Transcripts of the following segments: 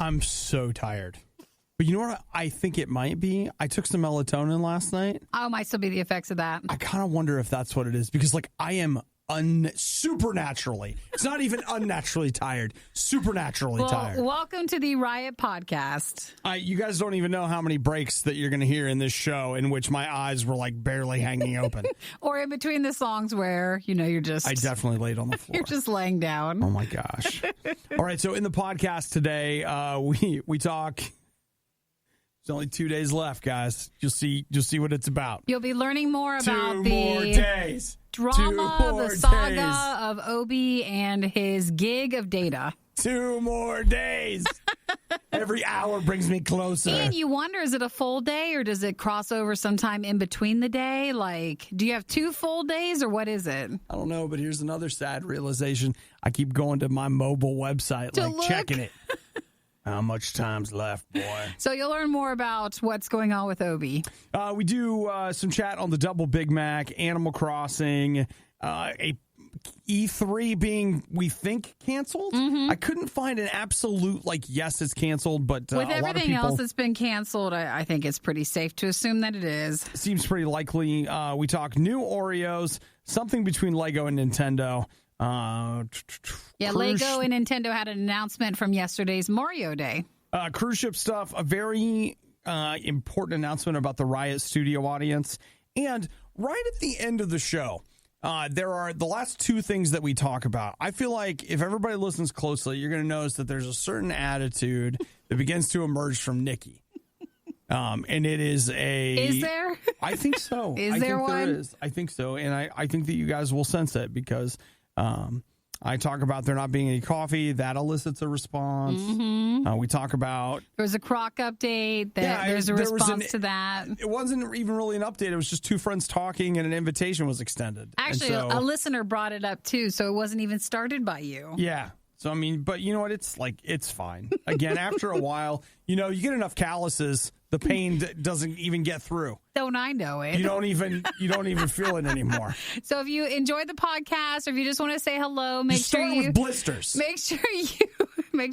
I'm so tired. But you know what I think it might be? I took some melatonin last night. Oh, might still be the effects of that. I kind of wonder if that's what it is because, like, I am supernaturally. It's not even unnaturally tired. Supernaturally tired. Welcome to the RIOT podcast. You guys don't even know how many breaks that you're going to hear in this show in which my eyes were like barely hanging open. Or in between the songs where, you're just... I definitely laid on the floor. You're just laying down. Oh, my gosh. All right, so in the podcast today, we talk... There's only 2 days left, guys. You'll see what it's about. You'll be learning more about Two more days. Drama, the saga of Obi and his gig of data. 2 more days. Every hour brings me closer. And you wonder, is it a full day or does it cross over sometime in between the day? Like, do you have 2 full days or what is it? I don't know, but here's another sad realization. I keep going to my mobile website, checking it. How much time's left, boy? So you'll learn more about what's going on with Obi. We do some chat on the Double Big Mac, Animal Crossing, a E3 being, we think, canceled. Mm-hmm. I couldn't find an absolute, yes, it's canceled, but with a lot of everything people, else that's been canceled, I think it's pretty safe to assume that it is. Seems pretty likely. We talk new Oreos, something between Lego and Nintendo. Lego and Nintendo had an announcement from yesterday's Mario Day. Cruise ship stuff, a very important announcement about the RIOT studio audience. And right at the end of the show, there are the last 2 things that we talk about. I feel like if everybody listens closely, you're going to notice that there's a certain attitude that begins to emerge from Nikki. And it is Is there? I think so. Is there one? There is. I think so. And I think that you guys will sense it because I talk about there not being any coffee. That elicits a response. Mm-hmm. We talk about... There was a croc update. There's a response to that. It wasn't even really an update. It was just 2 friends talking and an invitation was extended. Actually, a listener brought it up too, so it wasn't even started by you. Yeah. So, but you know what? It's fine. Again, after a while, you get enough calluses, the pain doesn't even get through. Don't I know it? You don't even feel it anymore. So if you enjoyed the podcast or if you just want to say hello, make sure you with blisters. Make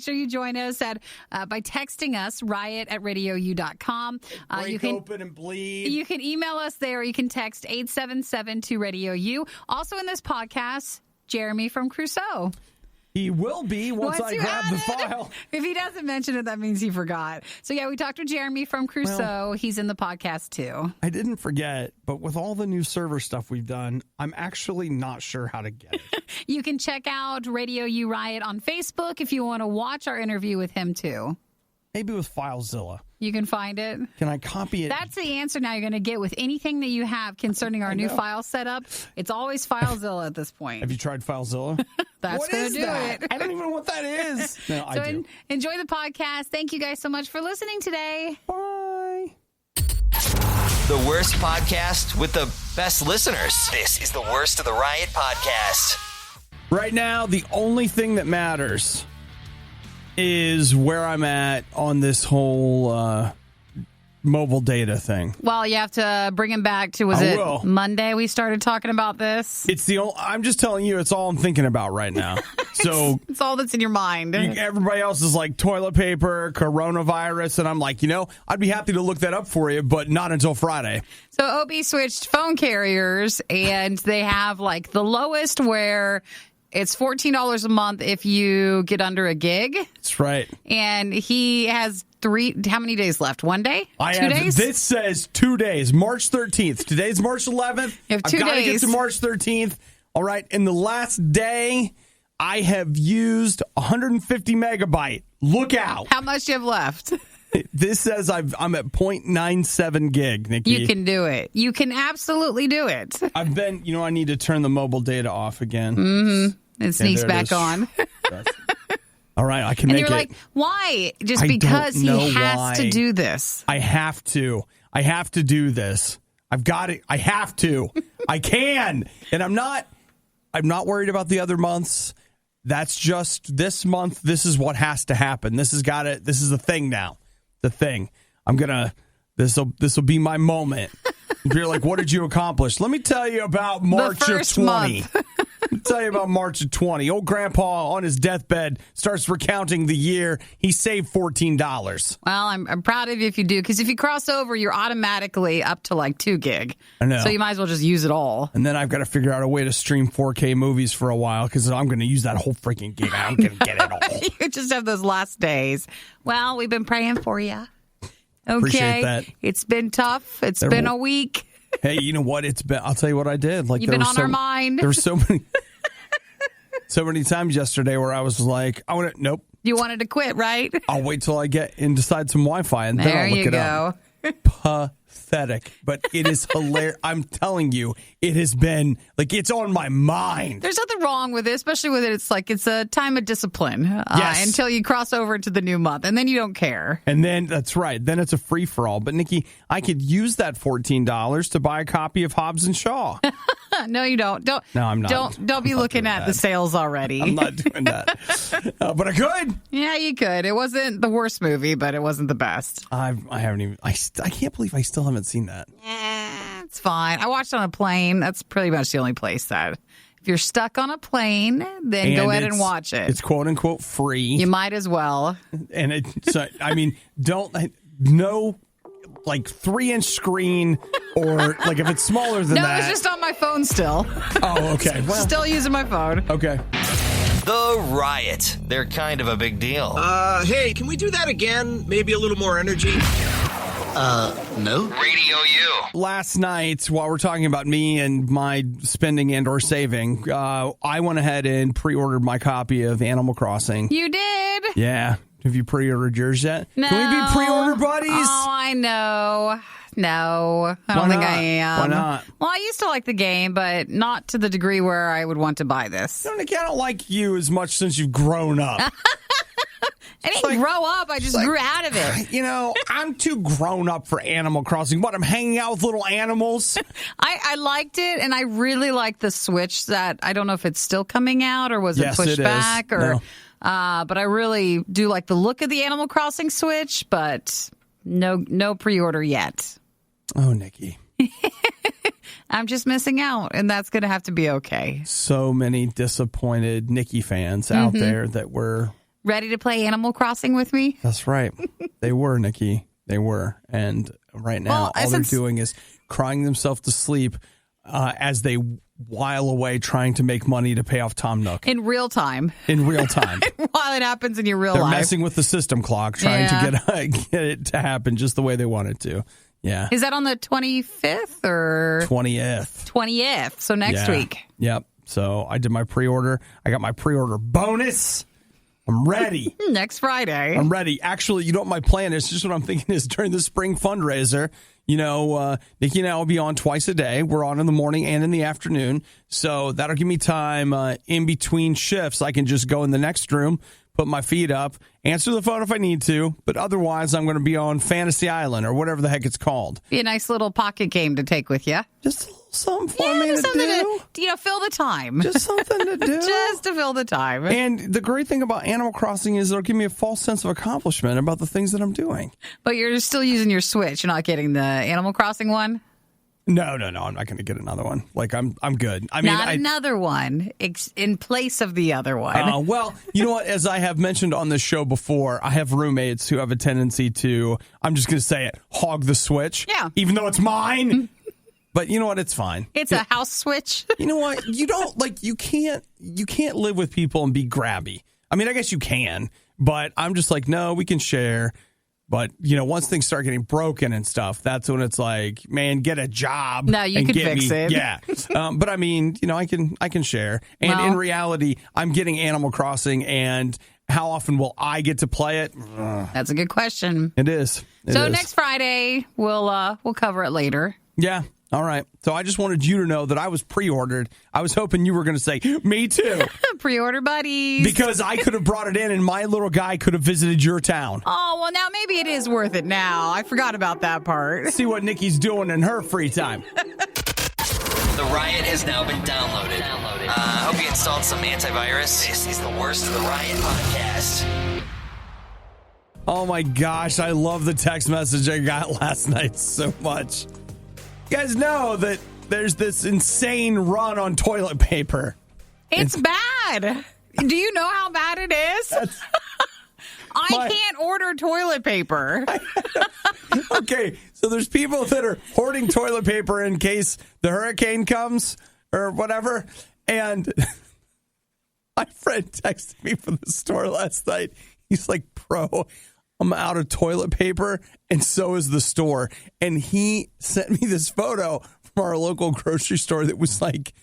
sure you join us by texting us riot@radiou.com. You can open and bleed. You can email us there. You can text 877 to RadioU. Also in this podcast, Jeremy from Crusoe. He will be once I grab the file. If he doesn't mention it, that means he forgot. So, we talked to Jeremy from Crusoe. Well, he's in the podcast, too. I didn't forget, but with all the new server stuff we've done, I'm actually not sure how to get it. You can check out RadioU Riot on Facebook if you want to watch our interview with him, too. Maybe with FileZilla. You can find it. Can I copy it? That's the answer now you're going to get with anything that you have concerning our new file setup. It's always FileZilla at this point. Have you tried FileZilla? That's going to do it. I don't even know what that is. No, I do. Enjoy the podcast. Thank you guys so much for listening today. Bye. The worst podcast with the best listeners. This is the Worst of the Riot podcast. Right now, the only thing that matters is where I'm at on this whole mobile data thing. Well, you have to bring him back to, Monday we started talking about this? I'm just telling you, it's all I'm thinking about right now. So it's all that's in your mind. Everybody else is like toilet paper, coronavirus, and I'm like, I'd be happy to look that up for you, but not until Friday. So Obi switched phone carriers, and they have the lowest where it's $14 a month if you get under a gig. That's right. And he has how many days left? 1 day? 2 days? This says 2 days, March 13th. Today's March 11th. You have 2 days. I've got to get to March 13th. All right. In the last day, I have used 150 megabyte. Look out. How much do you have left? This says I'm at 0.97 gig, Nikki. You can do it. You can absolutely do it. I've been, I need to turn the mobile data off again. Mm-hmm. It sneaks back on. All right, I can make it. And you're like, why? Just because he has to do this. I have to. I have to do this. I've got it. I have to. I can. And I'm not worried about the other months. That's just this month. This is what has to happen. This is the thing now. The thing. This will be my moment. You're like, what did you accomplish? Let me tell you about March of 20. Month. Let me tell you about March of 20. Old Grandpa on his deathbed starts recounting the year he saved $14. Well, I'm proud of you if you do, because if you cross over, you're automatically up to like 2 gig. I know. So you might as well just use it all. And then I've got to figure out a way to stream 4K movies for a while because I'm going to use that whole freaking gig. I'm going to get it all. You just have those last days. Well, we've been praying for you. Okay. Appreciate that. It's been tough. It's been a week. Hey, you know what? I'll tell you what I did. Like, You've been on our mind. There were so many times yesterday where I was like, nope. You wanted to quit, right? I'll wait till I get inside some Wi-Fi and then I'll look it up. There you go. Pathetic, but it is hilarious. I'm telling you, it has been like it's on my mind. There's nothing wrong with it, especially with it. It's like it's a time of discipline yes. until you cross over into the new month, and then you don't care. And then that's right. Then it's a free for all. But Nikki, I could use that $14 to buy a copy of Hobbs and Shaw. No, you don't. No, I'm not. Don't be looking at the sales already. I'm not doing that. But I could. Yeah, you could. It wasn't the worst movie, but it wasn't the best. I haven't even. I can't believe I still haven't seen that. It's fine. I watched on a plane. That's pretty much the only place that. If you're stuck on a plane, then go ahead and watch it. It's quote unquote free. You might as well. And no, like 3-inch screen or like if it's smaller than that. No, it's just on my phone still. Oh, okay. Well, still using my phone. Okay. The Riot. They're kind of a big deal. Hey, can we do that again? Maybe a little more energy? No. RadioU. Last night, while we're talking about me and my spending and or saving, I went ahead and pre-ordered my copy of Animal Crossing. You did? Yeah. Have you pre-ordered yours yet? No. Can we be pre-order buddies? Oh, I know. No, I don't think I am. Why not? Well, I used to like the game, but not to the degree where I would want to buy this. I don't like you as much since you've grown up. I didn't grow up. I just grew out of it. You know, I'm too grown up for Animal Crossing. What, I'm hanging out with little animals? I liked it, and I really liked the Switch that I don't know if it's still coming out or was it pushed back. Or, no. But I really do like the look of the Animal Crossing Switch, but no pre-order yet. Oh, Nikki. I'm just missing out, and that's going to have to be okay. So many disappointed Nikki fans out there that were... Ready to play Animal Crossing with me? That's right. They were, Nikki. They were. And right now, all they're doing is crying themselves to sleep as they while away trying to make money to pay off Tom Nook. In real time. In real time. While it happens in your real They're life. They're messing with the system clock, trying to get it to happen just the way they want it to. Yeah. Is that on the 25th or? 20th. 20th. So next week. Yep. So I did my pre-order. I got my pre-order bonus. I'm ready. Next Friday. I'm ready. Actually, you know what my plan is? Just what I'm thinking is during the spring fundraiser, you know, Nikki and I will be on twice a day. We're on in the morning and in the afternoon. So that'll give me time in between shifts. I can just go in the next room, put my feet up, answer the phone if I need to. But otherwise, I'm going to be on Fantasy Island or whatever the heck it's called. Be a nice little pocket game to take with you. Just a little something for me to do. Fill the time. Just something to do. Just to fill the time. And the great thing about Animal Crossing is it'll give me a false sense of accomplishment about the things that I'm doing. But you're still using your Switch. You're not getting the Animal Crossing one? No. I'm not going to get another one. Like, I'm good. I mean, another one in place of the other one. Well, you know what? As I have mentioned on this show before, I have roommates who have a tendency to, I'm just going to say it, hog the Switch. Yeah. Even though it's mine. But you know what? It's fine. It's a house Switch. You know what? You don't, you can't live with people and be grabby. I mean, I guess you can, but I'm just like, no, we can share. But, you know, once things start getting broken and stuff, that's when it's like, man, get a job. No, you can fix it. Yeah. But I mean, you know, I can share. And in reality, I'm getting Animal Crossing, and how often will I get to play it? That's a good question. It is. Next Friday, we'll cover it later. Yeah. All right. So I just wanted you to know that I was pre-ordered. I was hoping you were going to say, me too. Pre-order buddies. Because I could have brought it in and my little guy could have visited your town. Oh, well, now maybe it is worth it now. I forgot about that part. See what Nikki's doing in her free time. The Riot has now been downloaded. Hope you installed some antivirus. This is the Worst of the Riot podcast. Oh, my gosh. I love the text message I got last night so much. You guys know that there's this insane run on toilet paper. It's bad. Do you know how bad it is? I can't order toilet paper. Okay, so there's people that are hoarding toilet paper in case the hurricane comes or whatever. And my friend texted me from the store last night. He's like, bro, I'm out of toilet paper, and so is the store. And he sent me this photo from our local grocery store that was like,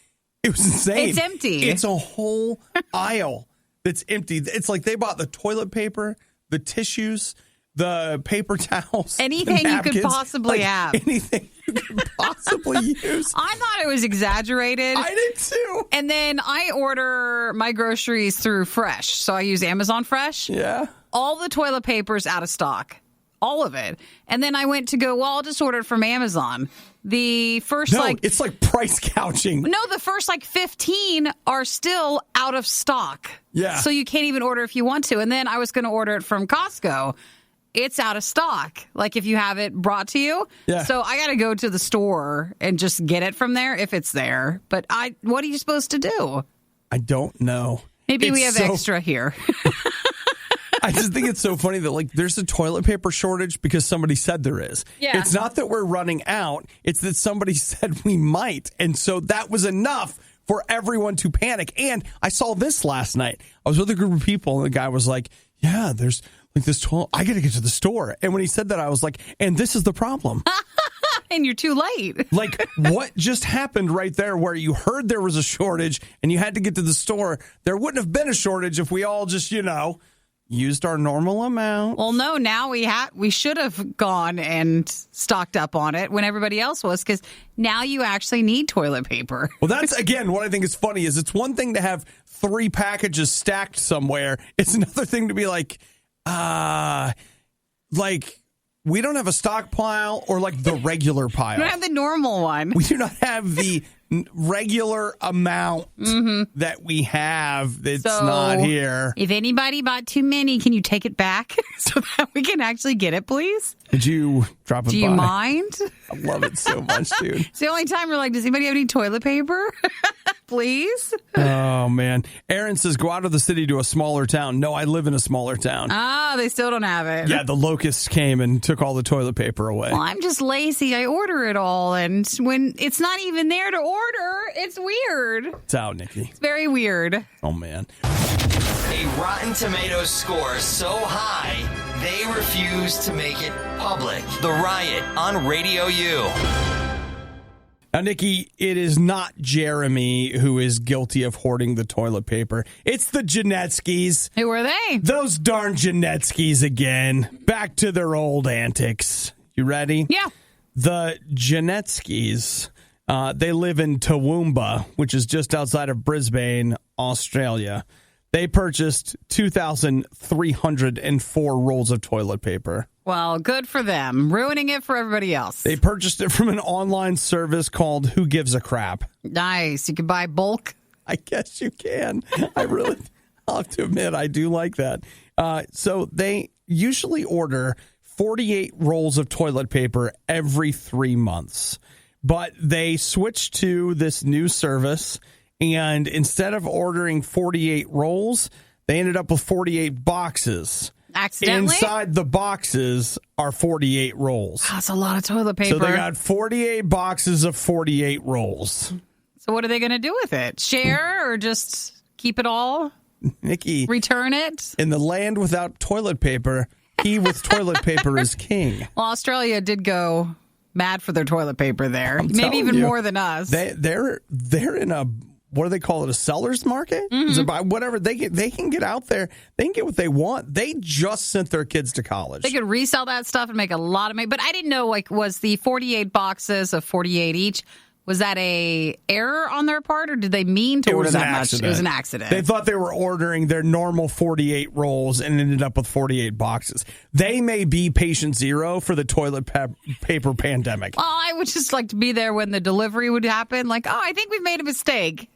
it was insane. It's empty. It's a whole aisle that's empty. It's like they bought the toilet paper, the tissues, the paper towels. Anything you could possibly have. Anything you could possibly use. I thought it was exaggerated. I did too. And then I order my groceries through Fresh. So I use Amazon Fresh. Yeah. All the toilet paper's out of stock. All of it. And then I went to go, well, I'll just order it from Amazon. The first it's like price gouging. No, the first 15 are still out of stock. Yeah. So you can't even order if you want to. And then I was going to order it from Costco. It's out of stock. Like if you have it brought to you. Yeah. So I got to go to the store and just get it from there if it's there. But what are you supposed to do? I don't know. Maybe we have extra here. I just think it's so funny that there's a toilet paper shortage because somebody said there is. Yeah. It's not that we're running out. It's that somebody said we might. And so that was enough for everyone to panic. And I saw this last night. I was with a group of people and the guy was like, yeah, there's this toilet. I got to get to the store. And when he said that, I was like, and this is the problem. And you're too late. What just happened right there where you heard there was a shortage and you had to get to the store? There wouldn't have been a shortage if we all just, used our normal amount. Well, no, now we should have gone and stocked up on it when everybody else was, because now you actually need toilet paper. Well, that's, again, what I think is funny is it's one thing to have 3 packages stacked somewhere. It's another thing to be we don't have a stockpile or the regular pile. We don't have the normal one. We do not have the regular amount that we have that's not here. If anybody bought too many, can you take it back so that we can actually get it, please? Did you drop it by? Do you mind? I love it so much, dude. It's the only time we're like, does anybody have any toilet paper? Please? Oh, man. Aaron says, go out of the city to a smaller town. No, I live in a smaller town. They still don't have it. Yeah, the locusts came and took all the toilet paper away. Well, I'm just lazy. I order it all, and when it's not even there to order, it's weird. It's out, Nikki. It's very weird. Oh, man. A Rotten Tomatoes score so high, they refuse to make it public. The Riot on RadioU. Now, Nikki, it is not Jeremy who is guilty of hoarding the toilet paper. It's the Janetskis. Who are they? Those darn Janetskis again. Back to their old antics. You ready? Yeah. The Janetskis, they live in Toowoomba, which is just outside of Brisbane, Australia. They purchased 2,304 rolls of toilet paper. Well, good for them. Ruining it for everybody else. They purchased it from an online service called Who Gives a Crap. Nice. You can buy bulk. I guess you can. I'll have to admit, I do like that. So they usually order 48 rolls of toilet paper every 3 months. But they switched to this new service, and instead of ordering 48 rolls, they ended up with 48 boxes. Accidentally? Inside the boxes are 48 rolls. That's a lot of toilet paper. So they got 48 boxes of 48 rolls. So what are they going to do with it? Share or just keep it all? Nikki. Return it? In the land without toilet paper, he with toilet paper is king. Well, Australia did go mad for their toilet paper there. Maybe even more than us. They're in a, what do they call it, a seller's market? Mm-hmm. Whatever. They can get out there. They can get what they want. They just sent their kids to college. They could resell that stuff and make a lot of money. But I didn't know, was the 48 boxes of 48 each, was that a error on their part, or did they mean to order that much? It was an accident. They thought they were ordering their normal 48 rolls and ended up with 48 boxes. They may be patient zero for the toilet paper pandemic. Well, I would just like to be there when the delivery would happen. I think we've made a mistake.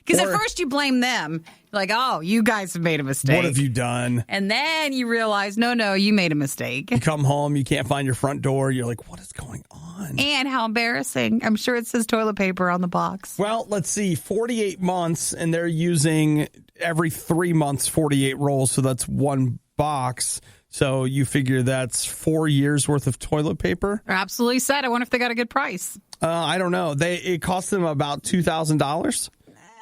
Because at first you blame them. Like, oh, you guys have made a mistake. What have you done? And then you realize, no, you made a mistake. You come home, you can't find your front door. You're like, what is going on? And how embarrassing. I'm sure it says toilet paper on the box. Well, let's see. 48 months, and they're using every 3 months 48 rolls, so that's one box. So you figure that's 4 years worth of toilet paper? They're absolutely set. I wonder if they got a good price. I don't know. It cost them about $2,000.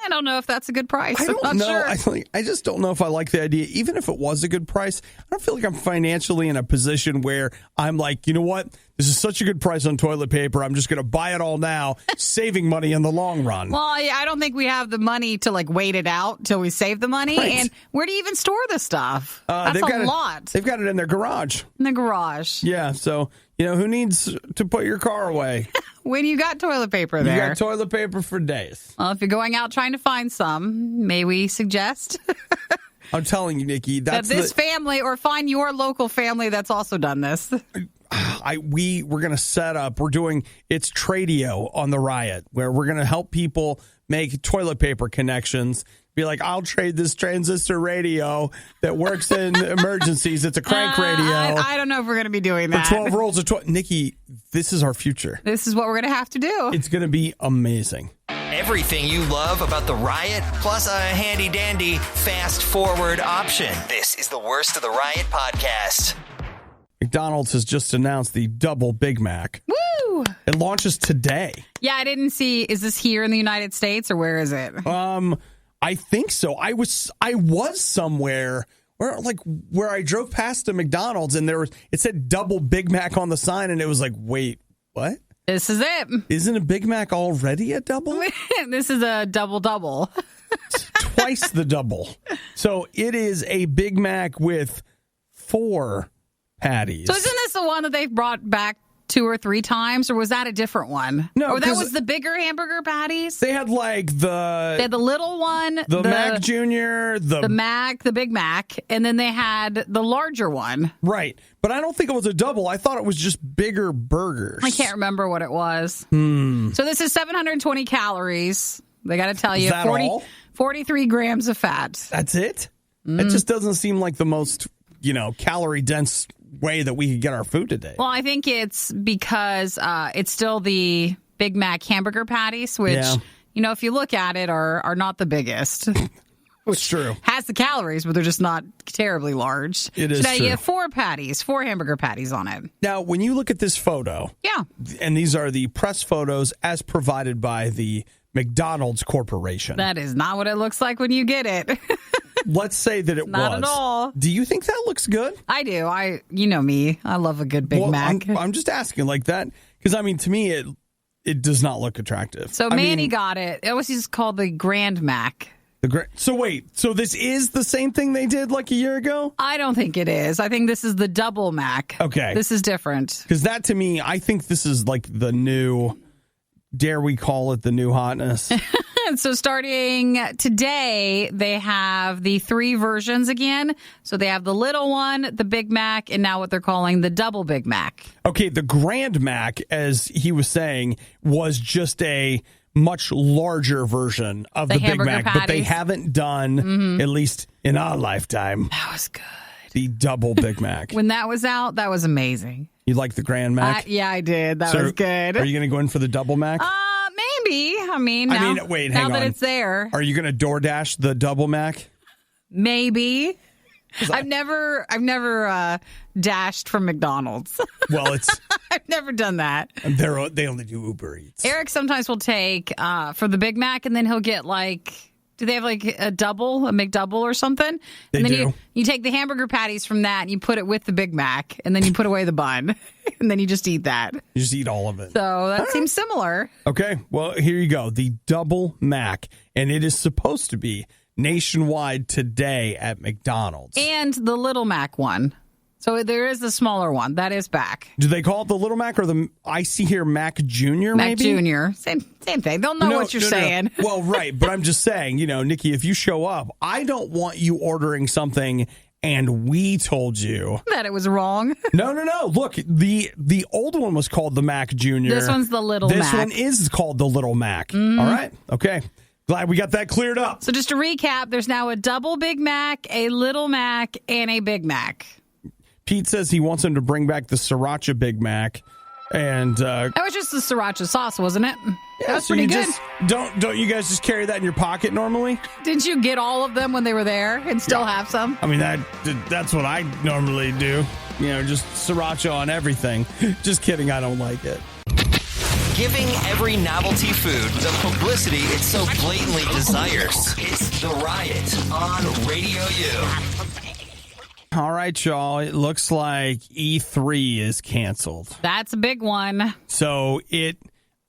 I don't know if that's a good price. I don't I'm know. not sure. I just don't know if I like the idea. Even if it was a good price, I don't feel like I'm financially in a position where I'm like, you know what? This is such a good price on toilet paper. I'm just going to buy it all now, saving money in the long run. Well, I don't think we have the money to wait it out till we save the money. Right. And where do you even store this stuff? That's a lot. They've got it in their garage. In the garage. Yeah. So, who needs to put your car away? When you got toilet paper there. You got toilet paper for days. Well, if you're going out trying to find some, may we suggest I'm telling you, Nikki, that this family, or find your local family that's also done this. We're going to set up, it's Tradio on the Riot, where we're going to help people make toilet paper connections. Be like, I'll trade this transistor radio that works in emergencies. It's a crank radio. I don't know if we're going to be doing that. For 12 rolls of toilet. Nikki, this is our future. This is what we're going to have to do. It's going to be amazing. Everything you love about the Riot, plus a handy-dandy fast-forward option. This is the Worst of the Riot podcast. McDonald's has just announced the double Big Mac. Woo! It launches today. Yeah, I didn't see. Is this here in the United States or where is it? I think so. I was somewhere where I drove past a McDonald's and it said double Big Mac on the sign, and it was like, wait, what? This is it. Isn't a Big Mac already a double? This is a double. Twice the double. So it is a Big Mac with 4 patties. So isn't this the one that they've brought back 2 or 3 times, or was that a different one? No, or that was the bigger hamburger patties. They had they had the little one, the Mac Jr., the Big Mac, and then they had the larger one. Right, but I don't think it was a double. I thought it was just bigger burgers. I can't remember what it was. So this is 720 calories. They got to tell you, 43 grams of fat. That's it. It just doesn't seem like the most calorie dense way that we could get our food today. Well, I think it's because it's still the Big Mac hamburger patties, which, if you look at it, are not the biggest. It's true. Has the calories, but they're just not terribly large. It is so now true. you have 4 hamburger patties on it. Now, when you look at this photo, and these are the press photos as provided by the McDonald's Corporation. That is not what it looks like when you get it. Let's say that it was. Not at all. Do you think that looks good? I do. You know me. I love a good Big Mac. I'm just asking like that because, to me, it does not look attractive. So Manny got it. It was just called the Grand Mac. So wait, so this is the same thing they did like a year ago? I don't think it is. I think this is the Double Mac. Okay. This is different. Because that, to me, I think this is like the new, dare we call it the new hotness? So starting today, they have the 3 versions again. So they have the little one, the Big Mac, and now what they're calling the Double Big Mac. Okay, the Grand Mac, as he was saying, was just a much larger version of the Big Mac. Patties. But they haven't done, at least in our lifetime, that was good. The Double Big Mac. When that was out, that was amazing. You like the Grand Mac? Yeah, I did. That was good. Are you going to go in for the Double Mac? Maybe. Wait, hang on. Now that it's there. Are you going to DoorDash the Double Mac? Maybe. I've never dashed from McDonald's. Well, I've never done that. They only do Uber Eats. Eric sometimes will take for the Big Mac, and then he'll get do they have a McDouble or something? They do. You take the hamburger patties from that and you put it with the Big Mac, and then you put away the bun, and then you just eat that. You just eat all of it. So that seems similar. Okay, well, here you go. The Double Mac, and it is supposed to be nationwide today at McDonald's. And the Little Mac one. So there is the smaller one. That is back. Do they call it the Little Mac or I see here Mac Jr. Mac maybe? Jr. Same thing. They'll know what you're saying. No. Well, right. But I'm just saying, Nikki, if you show up, I don't want you ordering something and we told you that it was wrong. No. Look, the old one was called the Mac Jr. This one's the Little Mac. This one is called the Little Mac. Mm-hmm. All right. Okay. Glad we got that cleared up. So just to recap, there's now a double Big Mac, a Little Mac, and a Big Mac. Pete says he wants him to bring back the Sriracha Big Mac. And that was just the Sriracha sauce, wasn't it? Yeah, that was so pretty good. Don't you guys just carry that in your pocket normally? Didn't you get all of them when they were there and still have some? I mean, that's what I normally do. Just Sriracha on everything. Just kidding, I don't like it. Giving every novelty food the publicity it so blatantly desires. It's The Riot on Radio U. All right, y'all. It looks like E3 is canceled. That's a big one. So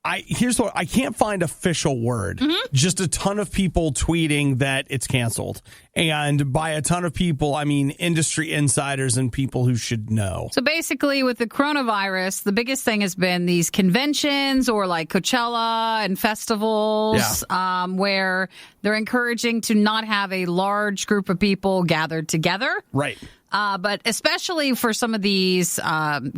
here's what I can't find official word. Just a ton of people tweeting that it's canceled. And by a ton of people, I mean industry insiders and people who should know. So basically with the coronavirus, the biggest thing has been these conventions or like Coachella and festivals where they're encouraging to not have a large group of people gathered together. Right. But especially for some of these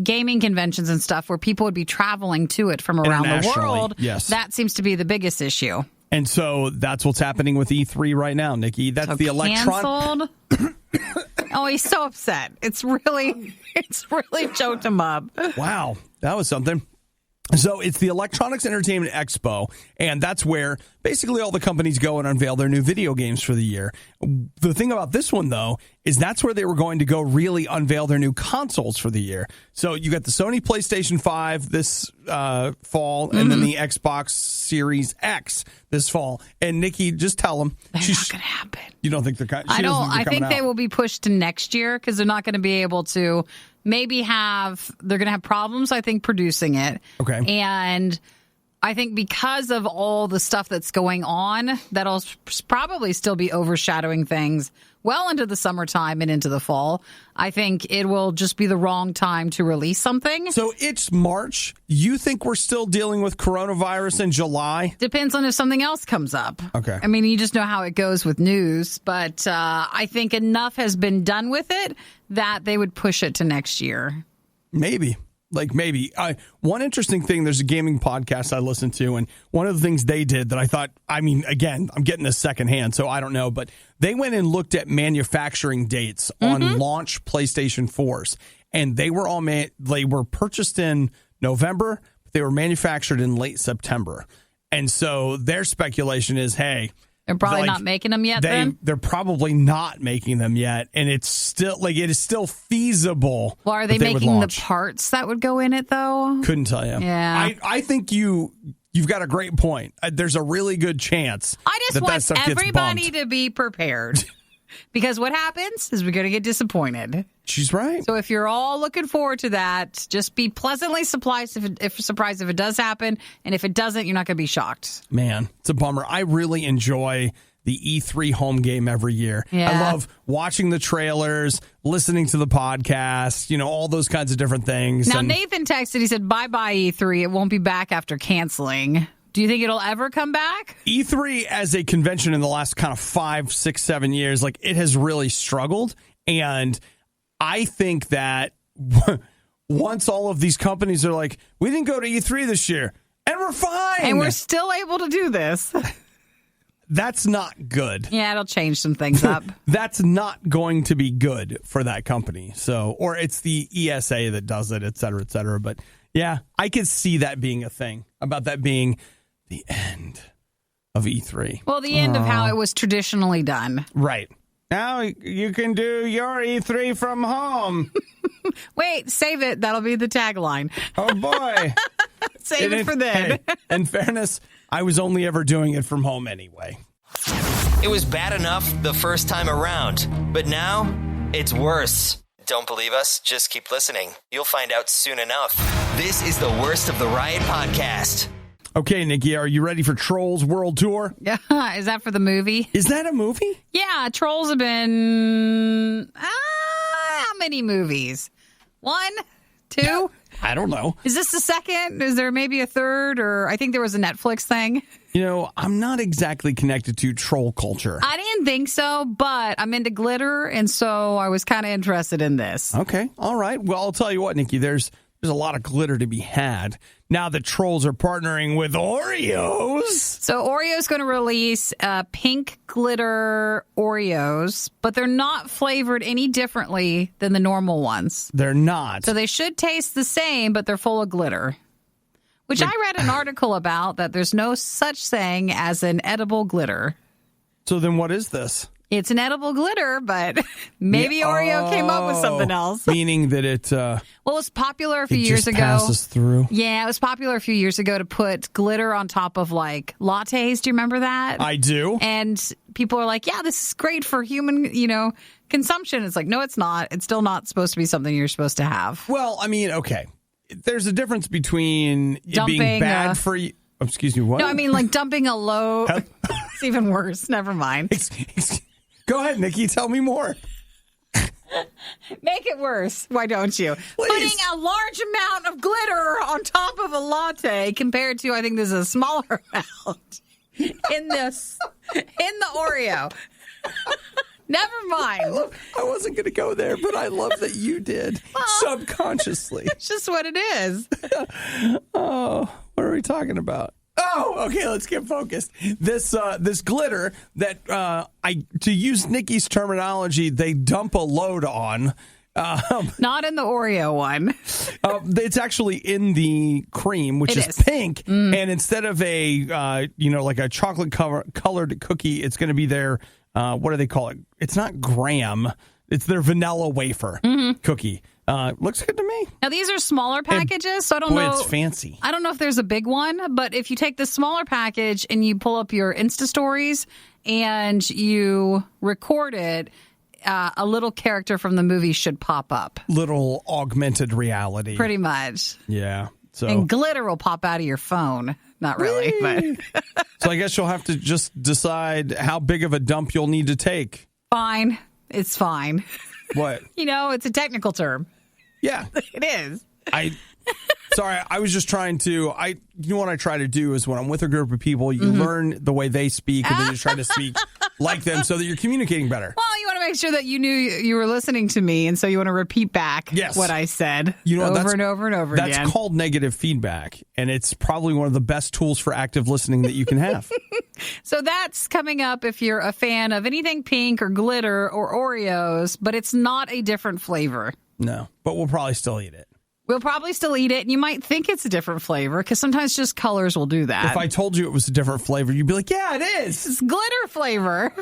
gaming conventions and stuff where people would be traveling to it from around the world, yes. That seems to be the biggest issue. And so that's what's happening with E3 right now, Nikki. That's so the electronic. Oh, he's so upset. It's really choked him up. Wow, that was something. So it's the Electronics Entertainment Expo, and that's where basically all the companies go and unveil their new video games for the year. The thing about this one, though, is that's where they were going to go really unveil their new consoles for the year. So you got the Sony PlayStation 5 this fall, and then the Xbox Series X this fall. And Nikki, just tell them. They're not going to happen. You don't think they're coming? I think they will be pushed to next year because they're not going to be able to they're going to have problems, I think, producing it. Okay. And I think because of all the stuff that's going on, that'll probably still be overshadowing things well into the summertime and into the fall. I think it will just be the wrong time to release something. So it's March. You think we're still dealing with coronavirus in July? Depends on if something else comes up. Okay. I mean, you just know how it goes with news, but I think enough has been done with it that they would push it to next year. Maybe. One interesting thing, there's a gaming podcast I listen to, and one of the things they did that I thought, again, I'm getting this secondhand, so I don't know, but they went and looked at manufacturing dates on launch PlayStation 4s, and they were they were purchased in November, but they were manufactured in late September. And so their speculation is, hey, they're probably not making them yet. They're probably not making them yet, and it is still feasible. Well, are they making the parts that would go in it though? Couldn't tell you. Yeah, I think you've got a great point. There's a really good chance. I just want everybody to be prepared. Because what happens is we're going to get disappointed. She's right. So if you're all looking forward to that, just be pleasantly surprised if it does happen. And if it doesn't, you're not going to be shocked. Man, it's a bummer. I really enjoy the E3 home game every year. Yeah. I love watching the trailers, listening to the podcast, all those kinds of different things. Now, Nathan texted, he said, bye-bye E3. It won't be back after canceling. Do you think it'll ever come back? E3 as a convention in the last kind of 5, 6, 7 years, it has really struggled. And I think that once all of these companies are like, we didn't go to E3 this year, and we're fine. And we're still able to do this. That's not good. Yeah, it'll change some things up. That's not going to be good for that company. So, or it's the ESA that does it, et cetera, et cetera. But yeah, I could see that being a thing, about that being the end of E3. Well, the end of how it was traditionally done. Right. Now you can do your E3 from home. Wait, save it. That'll be the tagline. Oh, boy. Save it for then. Hey, in fairness, I was only ever doing it from home anyway. It was bad enough the first time around, but now it's worse. Don't believe us? Just keep listening. You'll find out soon enough. This is the Worst of the Riot podcast. Okay, Nikki, are you ready for Trolls World Tour? Yeah, is that for the movie? Is that a movie? Yeah, Trolls have been... how many movies? 1? 2? I don't know. Is this the second? Is there maybe a third? Or I think there was a Netflix thing. I'm not exactly connected to troll culture. I didn't think so, but I'm into glitter, and so I was kind of interested in this. Okay, all right. Well, I'll tell you what, Nikki, there's there's a lot of glitter to be had. Now the trolls are partnering with Oreos. So Oreo's going to release pink glitter Oreos, but they're not flavored any differently than the normal ones. They're not. So they should taste the same, but they're full of glitter. Which I read an article about that there's no such thing as an edible glitter. So then what is this? It's an edible glitter, but maybe Oreo came up with something else. Meaning that it well, it was popular a few it years just ago. passes through. Yeah, it was popular a few years ago to put glitter on top of like lattes. Do you remember that? I do. And people are like, yeah, this is great for human, consumption. It's like, no, it's not. It's still not supposed to be something you're supposed to have. Well, I mean, okay. There's a difference between it being Dumping, bad for you. Oh, excuse me, what? No, I mean like dumping a load. It's even worse. Never mind. Go ahead, Nikki. Tell me more. Make it worse. Why don't you? Please. Putting a large amount of glitter on top of a latte compared to, I think this is a smaller amount in the Oreo. Never mind. I wasn't going to go there, but I love that you did subconsciously. It's just what it is. Oh, what are we talking about? Oh, okay. Let's get focused. This glitter that to use Nikki's terminology, they dump a load on. Not in the Oreo one. It's actually in the cream, which is pink, and instead of a like a chocolate colored cookie, it's going to be their what do they call it? It's not graham. It's their vanilla wafer cookie. Looks good to me. Now, these are smaller packages, so I don't know. It's fancy. I don't know if there's a big one, but if you take the smaller package and you pull up your Insta stories and you record it, a little character from the movie should pop up. Little augmented reality. Pretty much. Yeah. So. And glitter will pop out of your phone. Not really, but. So I guess you'll have to just decide how big of a dump you'll need to take. Fine. It's fine. What? It's a technical term. Yeah. It is. Sorry, I was just trying to, what I try to do is when I'm with a group of people, you learn the way they speak and then you try to speak like them so that you're communicating better. Well, you want to make sure that you knew you were listening to me, and so you want to repeat back what I said over and over and over again. That's called negative feedback, and it's probably one of the best tools for active listening that you can have. So that's coming up if you're a fan of anything pink or glitter or Oreos, but it's not a different flavor. No, but we'll probably still eat it. We'll probably still eat it, and you might think it's a different flavor because sometimes just colors will do that. If I told you it was a different flavor, you'd be like, yeah, it is. It's glitter flavor.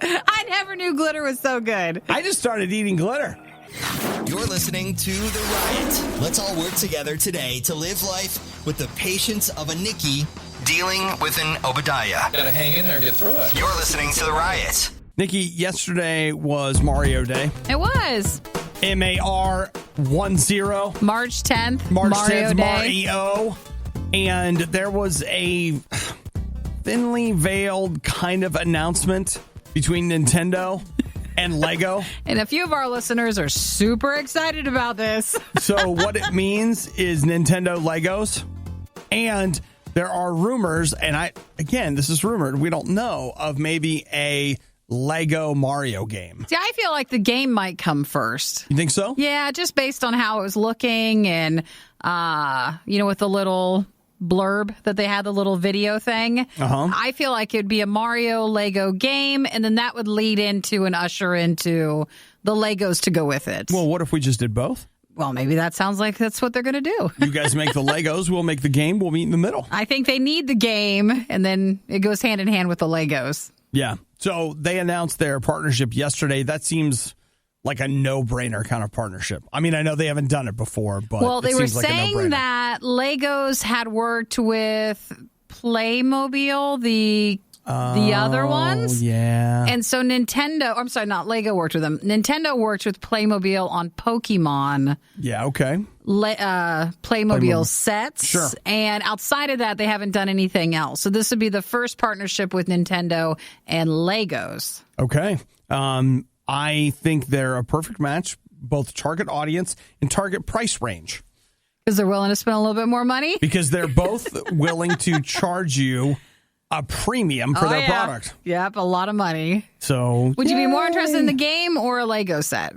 I never knew glitter was so good. I just started eating glitter. You're listening to The Riot. Let's all work together today to live life with the patience of a Nikki dealing with an Obadiah. Gotta hang in there and get through it. You're listening to The Riot. Nikki, yesterday was Mario Day. It was. MAR10. March 10th. March Mario 10th, Day. Mario. And there was a thinly veiled kind of announcement between Nintendo and Lego. And a few of our listeners are super excited about this. So what it means is Nintendo Legos. And there are rumors, and this is rumored, we don't know, of maybe a Lego Mario game. See, I feel like the game might come first. You think so? Yeah, just based on how it was looking and, with the little blurb that they had, the little video thing. I feel like it'd be a Mario Lego game, and then that would lead into and usher into the Legos to go with it. Well, what if we just did both? Well, maybe that sounds like that's what they're going to do. You guys make the Legos, we'll make the game, we'll meet in the middle. I think they need the game, and then it goes hand in hand with the Legos. Yeah. So they announced their partnership yesterday. That seems like a no-brainer kind of partnership. I mean, I know they haven't done it before, but they were saying that Legos had worked with Playmobil, the other ones. Yeah. And so I'm sorry, not Lego worked with them. Nintendo worked with Playmobil on Pokemon. Yeah, okay. Playmobil sets. Sure. And outside of that, they haven't done anything else. So this would be the first partnership with Nintendo and Legos. Okay. I think they're a perfect match, both target audience and target price range. Because they're willing to spend a little bit more money? Because they're both willing to charge you a premium for their product. Yep, a lot of money. So, would you be more interested in the game or a Lego set?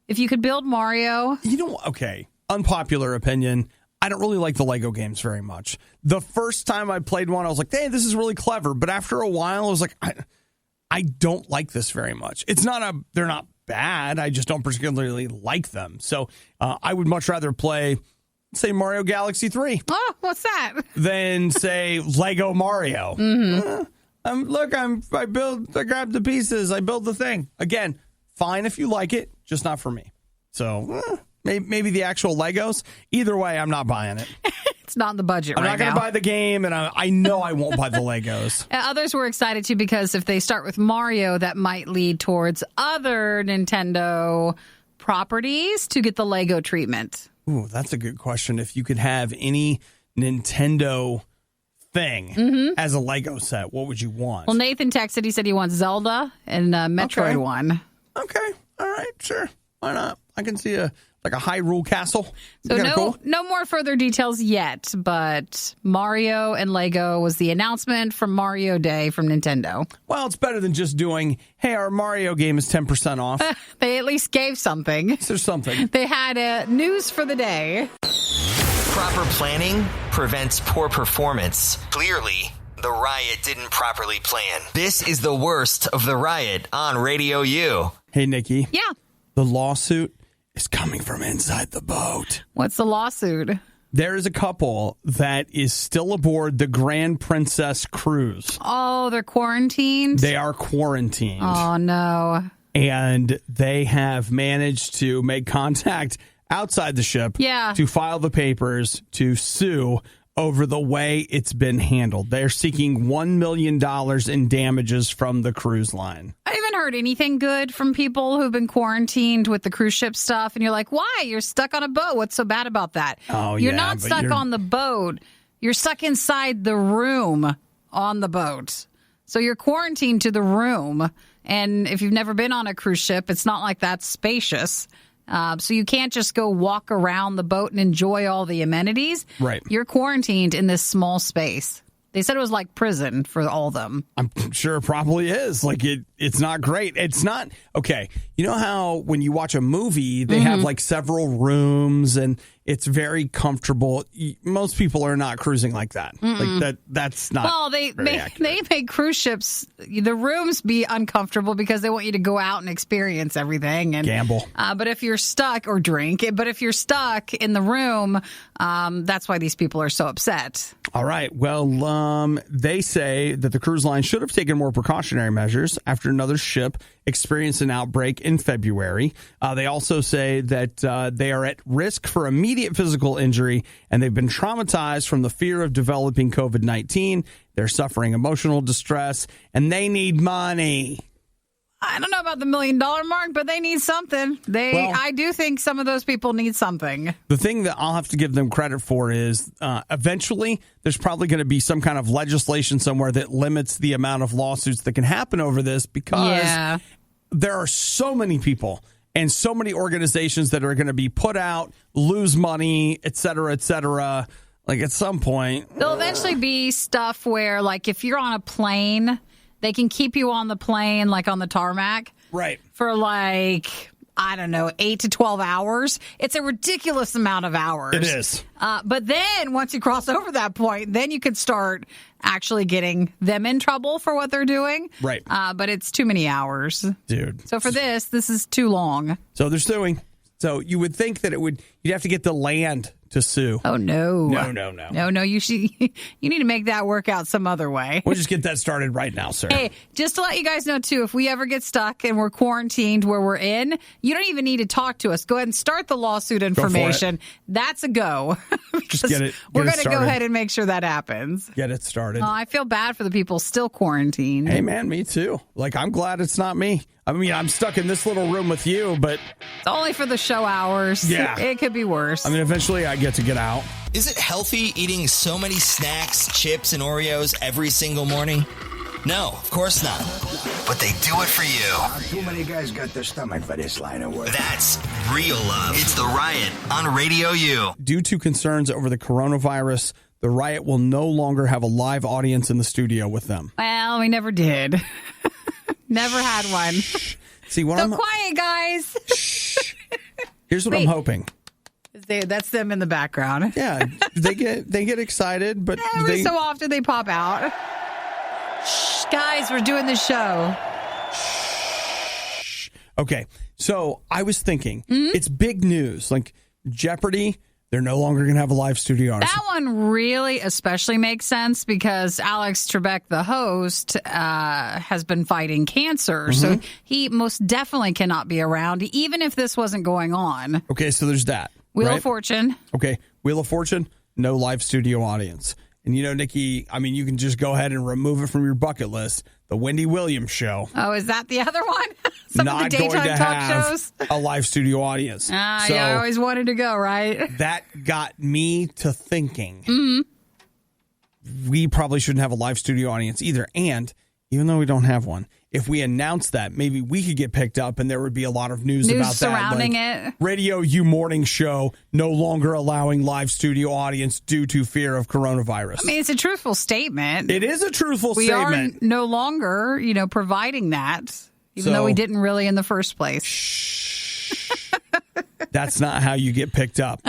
If you could build Mario. Okay. unpopular opinion, I don't really like the Lego games very much. The first time I played one, I was like, hey, this is really clever. But after a while, I was like, I don't like this very much. They're not bad. I just don't particularly like them. So I would much rather play, say, Mario Galaxy 3. Oh, what's that? Than, say, Lego Mario. I grabbed the pieces. I build the thing. Again, fine if you like it, just not for me. So maybe the actual Legos. Either way, I'm not buying it. It's not in the budget right now. I'm not going to buy the game, and I know I won't buy the Legos. Others were excited, too, because if they start with Mario, that might lead towards other Nintendo properties to get the Lego treatment. Ooh, that's a good question. If you could have any Nintendo thing as a Lego set, what would you want? Well, Nathan texted. He said he wants Zelda and Metroid one. Okay. All right. Sure. Why not? I can see a Hyrule Castle. So no more further details yet, but Mario and Lego was the announcement from Mario Day from Nintendo. Well, it's better than just doing, hey, our Mario game is 10% off. They at least gave something. There's something. They had news for the day. Proper planning prevents poor performance. Clearly, the Riot didn't properly plan. This is the worst of the Riot on RadioU. Hey, Nikki. Yeah. The lawsuit is coming from inside the boat. What's the lawsuit? There is a couple that is still aboard the Grand Princess cruise. Oh, they're quarantined? They are quarantined. Oh, no. And they have managed to make contact outside the ship to file the papers to sue over the way it's been handled. They're seeking $1 million in damages from the cruise line. I haven't heard anything good from people who've been quarantined with the cruise ship stuff. And you're like, why? You're stuck on a boat. What's so bad about that? Oh, you're not stuck on the boat. You're stuck inside the room on the boat. So you're quarantined to the room. And if you've never been on a cruise ship, it's not like that's spacious. So you can't just go walk around the boat and enjoy all the amenities. Right. You're quarantined in this small space. They said it was like prison for all of them. I'm sure it probably is. Like it's not great. It's not okay. You know how when you watch a movie, they have like several rooms and it's very comfortable. Most people are not cruising like that. Like that's not. Well, they make cruise ships the rooms be uncomfortable because they want you to go out and experience everything and gamble. But if you're stuck or drink, but if you're stuck in the room, that's why these people are so upset. All right. Well, they say that the cruise line should have taken more precautionary measures after another ship experienced an outbreak in February. They also say that they are at risk for immediate physical injury, and they've been traumatized from the fear of developing COVID-19. They're suffering emotional distress, and they need money. I don't know about the $1 million mark, but they need something. I do think some of those people need something. The thing that I'll have to give them credit for is eventually there's probably going to be some kind of legislation somewhere that limits the amount of lawsuits that can happen over this because there are so many people and so many organizations that are going to be put out, lose money, et cetera, et cetera. Like at some point. There'll eventually be stuff where, like, if you're on a plane, they can keep you on the plane, like on the tarmac. Right. For like, I don't know, 8 to 12 hours. It's a ridiculous amount of hours. It is. But then once you cross over that point, then you could start actually getting them in trouble for what they're doing. Right. But it's too many hours. Dude. So for this is too long. So they're suing. So you would think that you'd have to get the land to sue. Oh, no. No. You need to make that work out some other way. We'll just get that started right now, sir. Hey, just to let you guys know, too, if we ever get stuck and we're quarantined where we're in, you don't even need to talk to us. Go ahead and start the lawsuit information. That's a go. Just get it We're going to go ahead and make sure that happens. Get it started. I feel bad for the people still quarantined. Hey, man, me too. Like, I'm glad it's not me. I mean, I'm stuck in this little room with you, but it's only for the show hours. Yeah. It could be worse. I mean, eventually I get to get out. Is it healthy eating so many snacks, chips, and Oreos every single morning? No, of course not. But they do it for you. Too many guys got the stomach for this line of work. That's real love. It's the Riot on RadioU. Due to concerns over the coronavirus, the Riot will no longer have a live audience in the studio with them. Well, we never did. Never had one. See what quiet, guys. Here's what I'm hoping. That's them in the background. Yeah, they get excited, but Every so often they pop out. Shh, guys, we're doing the show. Okay, so I was thinking, it's big news. Like Jeopardy, they're no longer going to have a live studio audience. That one really especially makes sense because Alex Trebek, the host, has been fighting cancer. So he most definitely cannot be around, even if this wasn't going on. Okay, so there's that. Wheel right? of Fortune. Okay, Wheel of Fortune, no live studio audience. And you know, Nikki, I mean, you can just go ahead and remove it from your bucket list. The Wendy Williams show. Oh, is that the other one? Some not of the daytime going to talk have shows? a live studio audience. So, I always wanted to go, right? That got me to thinking we probably shouldn't have a live studio audience either. And even though we don't have one, if we announce that, maybe we could get picked up and there would be a lot of news about surrounding that. it. RadioU morning show no longer allowing live studio audience due to fear of coronavirus. I mean, it's a truthful statement. It is a truthful we statement. are no longer, providing that, even though we didn't really in the first place. That's not how you get picked up.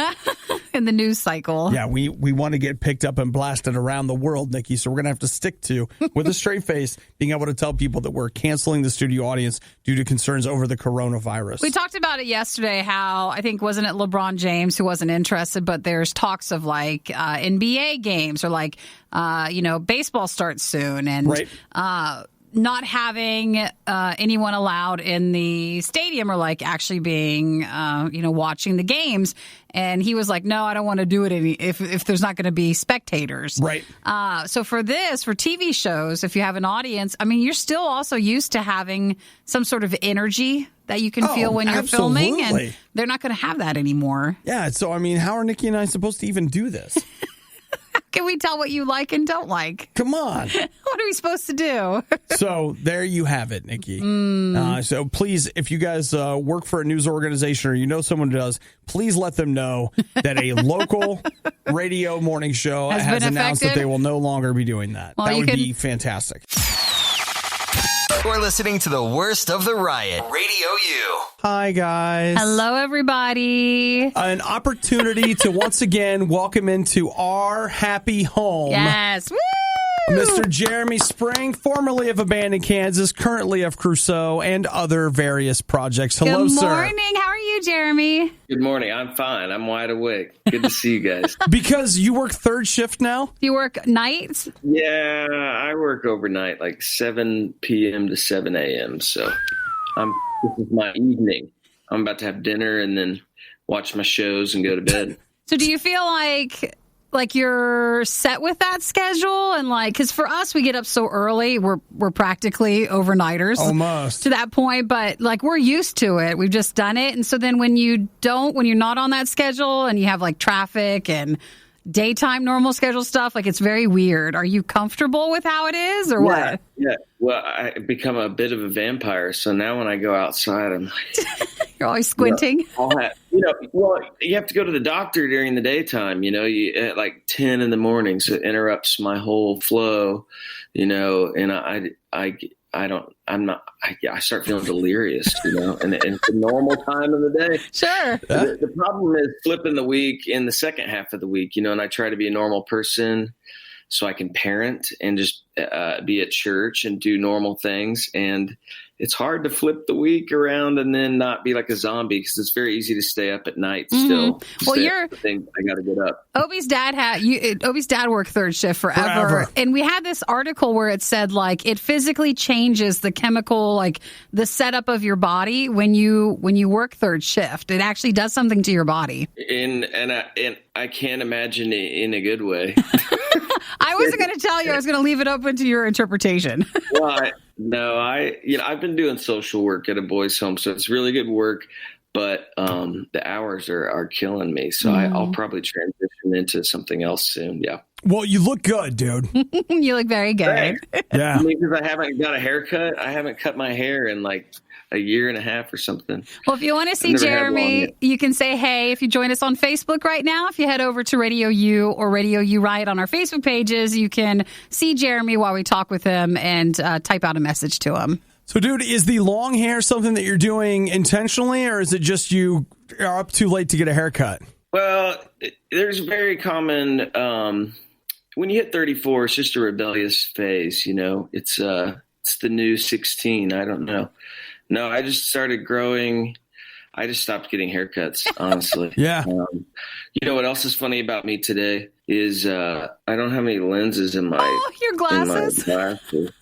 In the news cycle. Yeah, we want to get picked up and blasted around the world, Nikki. So we're going to have to stick to, with a straight face, being able to tell people that we're canceling the studio audience due to concerns over the coronavirus. We talked about it yesterday, how I think, wasn't it LeBron James who wasn't interested, but there's talks of like NBA games or like, baseball starts soon and right. Not having anyone allowed in the stadium or like actually being, watching the games. And he was like, no, I don't want to do it if there's not going to be spectators. Right. So for TV shows, if you have an audience, I mean, you're still also used to having some sort of energy that you can feel when you're filming. And they're not going to have that anymore. Yeah. So, I mean, how are Nikki and I supposed to even do this? Can we tell what you like and don't like? Come on. What are we supposed to do? So there you have it, Nikki. So please, if you guys work for a news organization or you know someone who does, please let them know that a local radio morning show has announced that they will no longer be doing that. Well, that would be fantastic. You're listening to the worst of the riot. RadioU. Hi, guys. Hello, everybody. An opportunity to once again welcome into our happy home. Yes. Woo! Mr. Jeremy Spring, formerly of Abandoned Kansas, currently of Crusoe, and other various projects. Hello, sir. Good morning. How are you, Jeremy? Good morning. I'm fine. I'm wide awake. Good to see you guys. Because you work third shift now? Do you work nights? Yeah, I work overnight, like 7 p.m. to 7 a.m. So this is my evening. I'm about to have dinner and then watch my shows and go to bed. So do you feel like you're set with that schedule? And because for us, we get up so early, we're practically overnighters. Almost. To that point, but we're used to it. We've just done it. And so then when you're not on that schedule and you have traffic and daytime normal schedule stuff, it's very weird. Are you comfortable with how it is or what? Yeah. Well, I become a bit of a vampire. So now when I go outside, I'm like... You're always squinting. You have to go to the doctor during the daytime, at like 10 in the morning. So it interrupts my whole flow, and I start feeling delirious, and it's the normal time of the day. Sure. The problem is flipping the week in the second half of the week, and I try to be a normal person so I can parent and just be at church and do normal things. And it's hard to flip the week around and then not be like a zombie because it's very easy to stay up at night still. Well, I got to get up. Obi's dad worked third shift forever. And we had this article where it said it physically changes the chemical, the setup of your body when you work third shift. It actually does something to your body. And I can't imagine it in a good way. I wasn't going to tell you. I was going to leave it open to your interpretation. Well, I've been doing social work at a boys' home, so it's really good work. But the hours are killing me, so I'll probably transition into something else soon. Yeah. Well, you look good, dude. You look very good. Right. Yeah. Because I haven't got a haircut. I haven't cut my hair in a year and a half or something. Well, if you want to see Jeremy, you can say hey if you join us on Facebook right now. If you head over to RadioU or RadioU Riot on our Facebook pages, you can see Jeremy while we talk with him and type out a message to him. So, dude, is the long hair something that you're doing intentionally, or is it just you are up too late to get a haircut? Well, there's very common when you hit 34, it's just a rebellious phase. It's the new 16. I don't know. No, I just started growing. I just stopped getting haircuts, honestly. Yeah. You know what else is funny about me today is I don't have any lenses in my your glasses. glasses.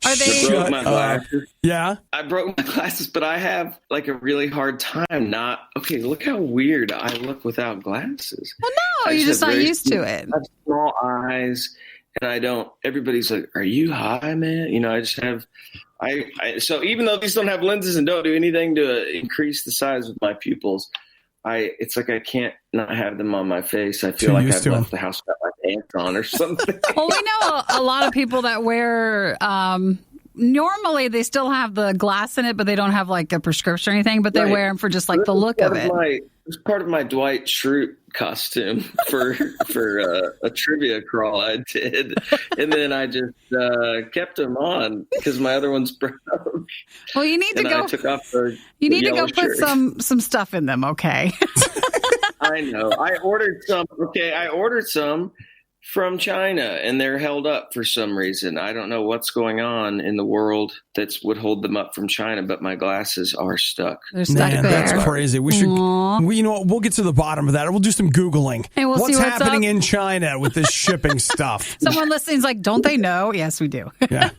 Are they? I broke my glasses. Yeah. I broke my glasses, but I have like a really hard time not. Okay, look how weird I look without glasses. Well, no, you're just not used to it. I have small eyes, and I don't. Everybody's like, "Are you high, man?" I just have. So even though these don't have lenses and don't do anything to increase the size of my pupils, it's like I can't not have them on my face. I feel like I've left the house without my pants on or something. Well, we know a lot of people that wear. Normally, they still have the glass in it, but they don't have like a prescription or anything. But they wear them for just like the look of it. It's part of my Dwight Schrute costume for a trivia crawl I did, and then I just kept them on because my other ones broke. Well, you need to go. I took off the put some stuff in them. Okay. I know. I ordered some. Okay, I ordered some from China, and they're held up for some reason. I don't know what's going on in the world that would hold them up from China, but my glasses are stuck. They're stuck there. That's crazy. We should. We'll get to the bottom of that. We'll do some Googling. Hey, we'll what's see happening in China with this shipping stuff? Someone listening's like, don't they know? Yes, we do. Yeah.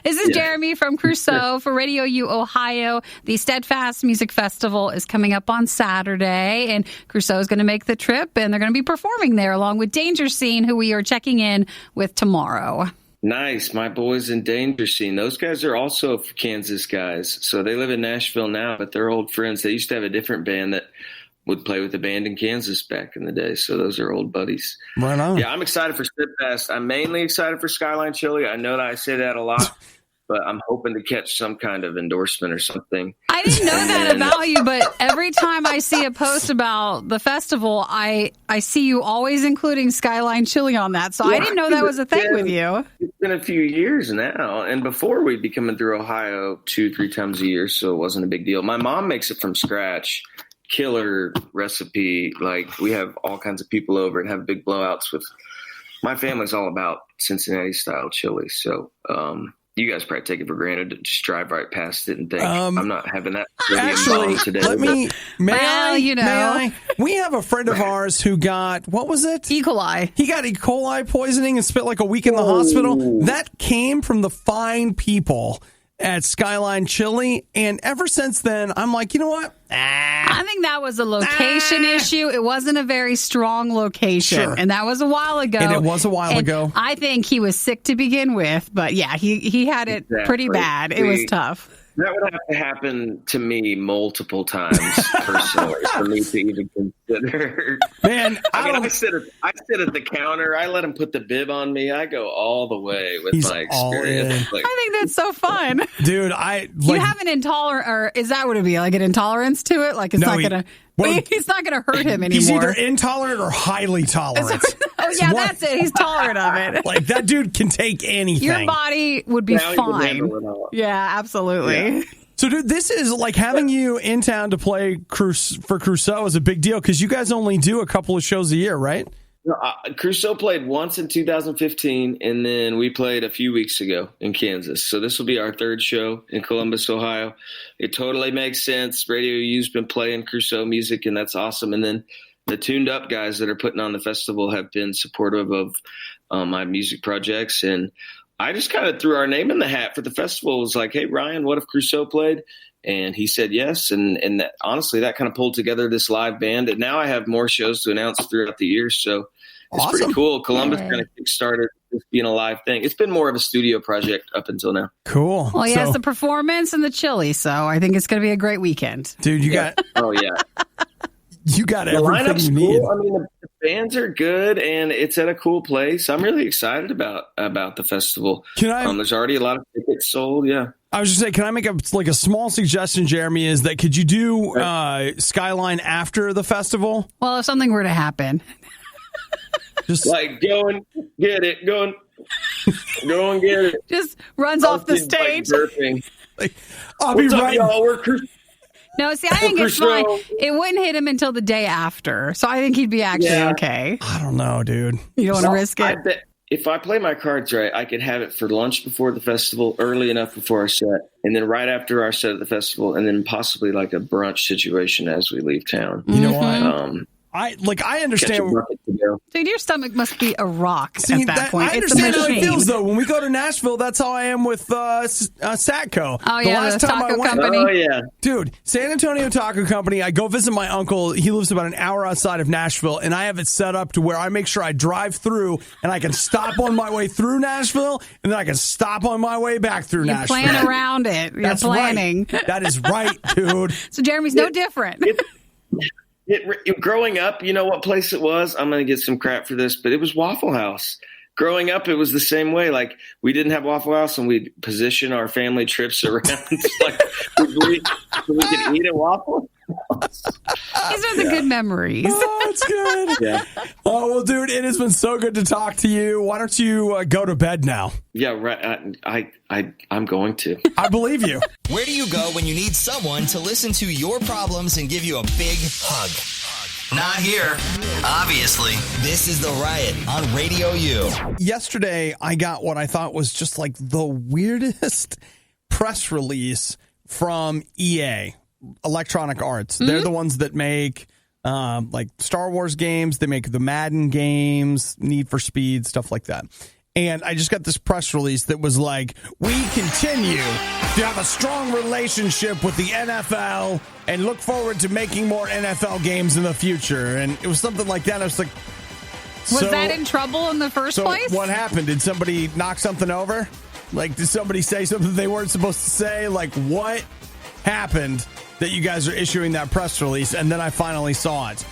This is Jeremy from Crusoe for RadioU Ohio. The Steadfast Music Festival is coming up on Saturday, and Crusoe is going to make the trip, and they're going to be performing there along with Danger Scene, who we are checking in with tomorrow. Nice. My boys in Danger Scene. Those guys are also Kansas guys. So they live in Nashville now, but they're old friends. They used to have a different band that would play with the band in Kansas back in the day. So those are old buddies. Right on. Yeah, I'm excited for Steadfast. I'm mainly excited for Skyline Chili. I know that I say that a lot, but I'm hoping to catch some kind of endorsement or something. I didn't know that about you, but every time I see a post about the festival, I see you always including Skyline Chili on that. So I didn't know that was a thing with you. It's been a few years now. And before, we'd be coming through Ohio 2-3 times a year, so it wasn't a big deal. My mom makes it from scratch. Killer recipe. Like, we have all kinds of people over and have big blowouts with. My family's all about Cincinnati style chili. So, you guys probably take it for granted to just drive right past it and think, I'm not having that actually today. May I? We have a friend of ours who got, what was it? E. coli. He got E. coli poisoning and spent like a week in the hospital. That came from the fine people at Skyline Chili, and ever since then, I'm like, you know what? I think that was a location issue. It wasn't a very strong location, and that was a while ago. And it was a while ago. I think he was sick to begin with, but yeah, he had it pretty bad. It was tough. That would have to happen to me multiple times personally for me to even consider. Man, I sit at the counter. I let him put the bib on me. I go all the way with my experience. I think that's so fun, dude. You have an intolerance, or is that what it'd be? Like an intolerance to it? Like it's not gonna. He's not going to hurt him anymore. He's either intolerant or highly tolerant. That's it. He's tolerant of it. Like, that dude can take anything. Your body would be fine. Yeah, absolutely. Yeah. So, dude, this is like having you in town to play for Crusoe is a big deal because you guys only do a couple of shows a year, right? Crusoe played once in 2015, and then we played a few weeks ago in Kansas. So this will be our third show in Columbus, Ohio. It totally makes sense. RadioU's been playing Crusoe music, and that's awesome. And then the Tuned Up guys that are putting on the festival have been supportive of my music projects. And I just kind of threw our name in the hat for the festival. It was like, hey, Ryan, what if Crusoe played? And he said yes, and that, honestly, that kind of pulled together this live band. And now I have more shows to announce throughout the year, so it's pretty cool. Columbus kind of kickstarted this being a live thing. It's been more of a studio project up until now. Cool. Well, he has the performance and the chili, so I think it's going to be a great weekend. Dude, you got... Oh, yeah. You got everything you need. Cool. I mean, the bands are good, and it's at a cool place. I'm really excited about the festival. There's already a lot of tickets sold, yeah. I was just saying, can I make a small suggestion, Jeremy, is that could you do Skyline after the festival? Well, if something were to happen. Just like, go and get it. Go and get it. Just runs off the stage. Like, I'll be right. Y'all? No, see, I think it's fine. It wouldn't hit him until the day after. So I think he'd be actually okay. I don't know, dude. You don't want to risk it? I bet if I play my cards right, I could have it for lunch before the festival, early enough before our set, and then right after our set at the festival, and then possibly like a brunch situation as we leave town. You know what? I understand. Dude, your stomach must be a rock at that point. I understand how it feels, though. When we go to Nashville, that's how I am with Satco. Oh, yeah, the taco company. Oh, yeah. Dude, San Antonio Taco Company, I go visit my uncle. He lives about an hour outside of Nashville, and I have it set up to where I make sure I drive through, and I can stop on my way through Nashville, and then I can stop on my way back through Nashville. You plan around it. You're planning. Right. That is right, dude. So Jeremy's no different. Growing up, you know what place it was? I'm going to get some crap for this, but it was Waffle House. Growing up, it was the same way. Like, we didn't have Waffle House, and we'd position our family trips around like so we could eat at Waffle House. These are the good memories. Oh, it's good. Yeah. Oh, well, dude, it has been so good to talk to you. Why don't you go to bed now? Yeah, right. I'm going to. I believe you. Where do you go when you need someone to listen to your problems and give you a big hug? Not here. Obviously, this is The Riot on RadioU. Yesterday, I got what I thought was just like the weirdest press release from EA, Electronic Arts. Mm-hmm. They're the ones that make like Star Wars games. They make the Madden games, Need for Speed, stuff like that. And I just got this press release that was like, we continue to have a strong relationship with the NFL and look forward to making more NFL games in the future. And it was something like that. I was like, was that in trouble in the first place? What happened? Did somebody knock something over? Like, did somebody say something they weren't supposed to say? Like, what happened that you guys are issuing that press release? And then I finally saw it.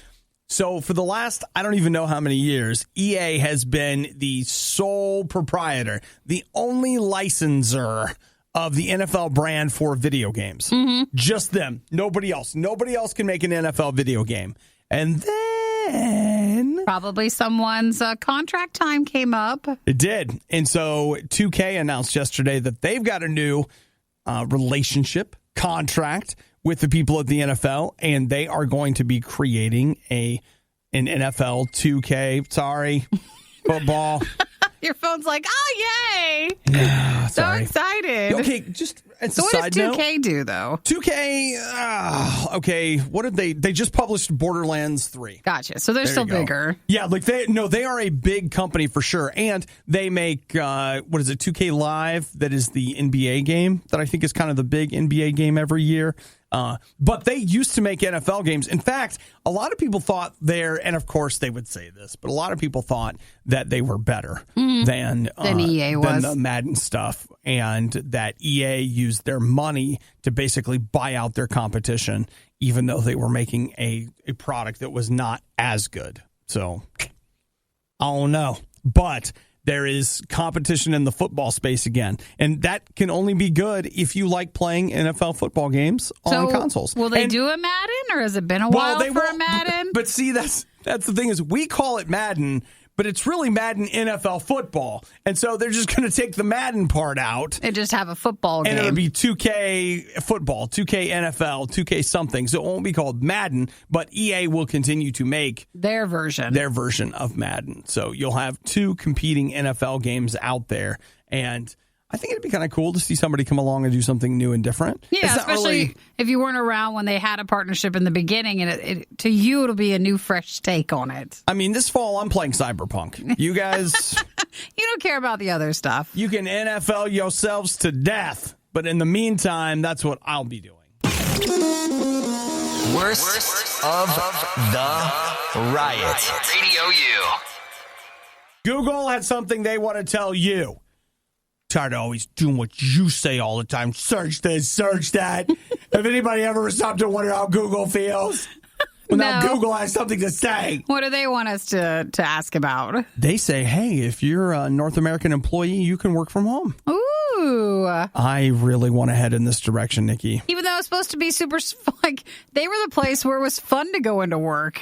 So for the last, I don't even know how many years, EA has been the sole proprietor, the only licensor of the NFL brand for video games. Mm-hmm. Just them. Nobody else. Nobody else can make an NFL video game. And then probably someone's contract time came up. It did. And so 2K announced yesterday that they've got a new relationship contract with the people at the NFL, and they are going to be creating an NFL 2K, football. Your phone's like, oh, yay. Yeah, so excited. Okay, just as a so side note. What does 2K do, though? 2K, okay, what did they just published Borderlands 3. Gotcha. So they're still bigger. Yeah, like they are a big company for sure. And they make, 2K Live, that is the NBA game that I think is kind of the big NBA game every year. But they used to make NFL games. In fact, a lot of people thought and of course they would say this, but a lot of people thought that they were better than EA was. Than the Madden stuff, and that EA used their money to basically buy out their competition, even though they were making a product that was not as good. So, I don't know. But there is competition in the football space again. And that can only be good if you like playing NFL football games on consoles. Will they do a Madden, or has it been a while for a Madden? But see, that's the thing is we call it Madden, but it's really Madden NFL football. And so they're just going to take the Madden part out. And just have a football game. And it'll be 2K football, 2K NFL, 2K something. So it won't be called Madden, but EA will continue to make their version of Madden. So you'll have two competing NFL games out there. And I think it'd be kind of cool to see somebody come along and do something new and different. Yeah, especially if you weren't around when they had a partnership in the beginning, and to you it'll be a new, fresh take on it. I mean, this fall I'm playing Cyberpunk. You guys, you don't care about the other stuff. You can NFL yourselves to death, but in the meantime, that's what I'll be doing. Worst of the Riot. RadioU. Google had something they want to tell you. Tired of always doing what you say all the time. Search this, search that. Have anybody ever stopped to wonder how Google feels? Well, now Google has something to say. What do they want us to ask about? They say, hey, if you're a North American employee, you can work from home. Ooh. I really want to head in this direction, Nikki. Even though it's supposed to be super, like, they were the place where it was fun to go into work.